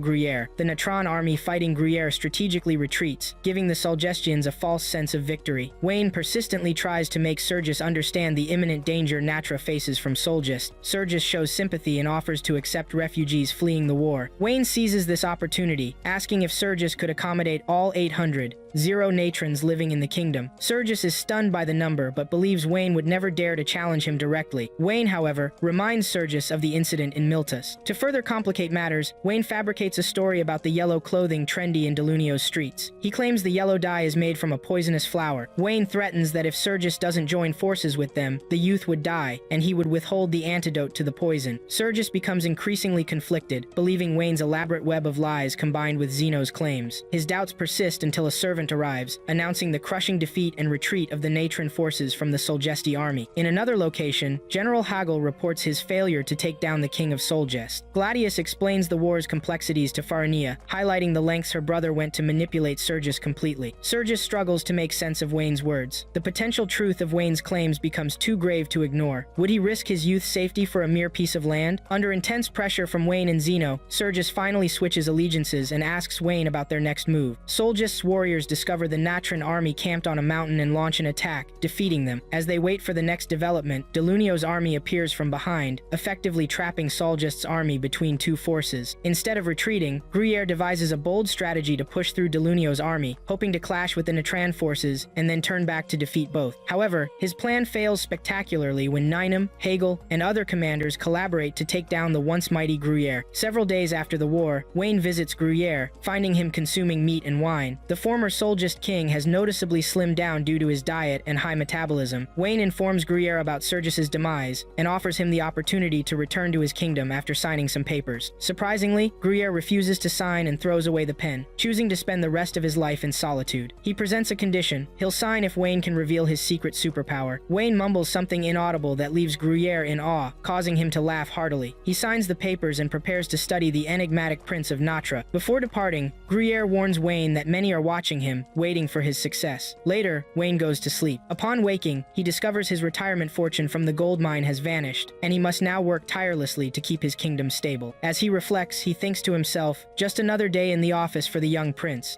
Gruyère. The Natran army fighting Gruyère strategically retreats, giving the Solgestians a false sense of victory. Wayne persistently tries to make Sergius understand the imminent danger Natra faces from Solgist. Sergius shows sympathy and offers to accept refugees fleeing the war. Wayne seizes this opportunity, asking if Sergius could accommodate all 800 Natrans living in the kingdom. Sergius is stunned by the number, but believes Wayne would never dare to challenge him directly. Wayne, however, reminds Sergius of the incident in Miltus. To further complicate matters, Wayne fabricates a story about the yellow clothing trendy in Delunio's streets. He claims the yellow dye is made from a poisonous flower. Wayne threatens that if Sergius doesn't join forces with them, the youth would die, and he would withhold the antidote to the poison. Sergius becomes increasingly conflicted, believing Wayne's elaborate web of lies combined with Zeno's claims. His doubts persist until a servant arrives, announcing the crushing defeat and retreat of the Natran forces from the Solgesti army. In another location, General Hagel reports his failure to take down the king of Solgest. Gladius explains the war's complexities to Farania, highlighting the lengths her brother went to manipulate Sergius completely. Sergius struggles to make sense of Wayne's words. The potential truth of Wayne's claims becomes too grave to ignore. Would he risk his youth's safety for a mere piece of land? Under intense pressure from Wayne and Zeno, Sergius finally switches allegiances and asks Wayne about their next move. Solgest's warriors discover the Natran army camped on a mountain and launch an attack, defeating them. As they wait for the next development, Delunio's army appears from behind, effectively trapping Solgest's army between two forces. Instead of retreating, Gruyère devises a bold strategy to push through Delunio's army, hoping to clash with the Natran forces and then turn back to defeat both. However, his plan fails spectacularly when Ninum, Hegel, and other commanders collaborate to take down the once mighty Gruyère. Several days after the war, Wayne visits Gruyère, finding him consuming meat and wine. The former Solgist king has noticeably slimmed down due to his diet and high metabolism. Wayne informs Gruyère about Sergius's demise and offers him the opportunity to return to his kingdom after signing some papers. Surprisingly, Gruyère refuses to sign and throws away the pen, choosing to spend the rest of his life in solitude. He presents a condition. He'll sign if Wayne can reveal his secret superpower. Wayne mumbles something inaudible that leaves Gruyère in awe, causing him to laugh heartily. He signs the papers and prepares to study the enigmatic Prince of Natra. Before departing, Gruyère warns Wayne that many are watching him, waiting for his success. Later, Wayne goes to sleep. Upon waking, he discovers his retirement fortune from the gold mine has vanished, and he must now work tirelessly to keep his kingdom stable. As he reflects, he thinks to himself, just another day in the office for the young prince.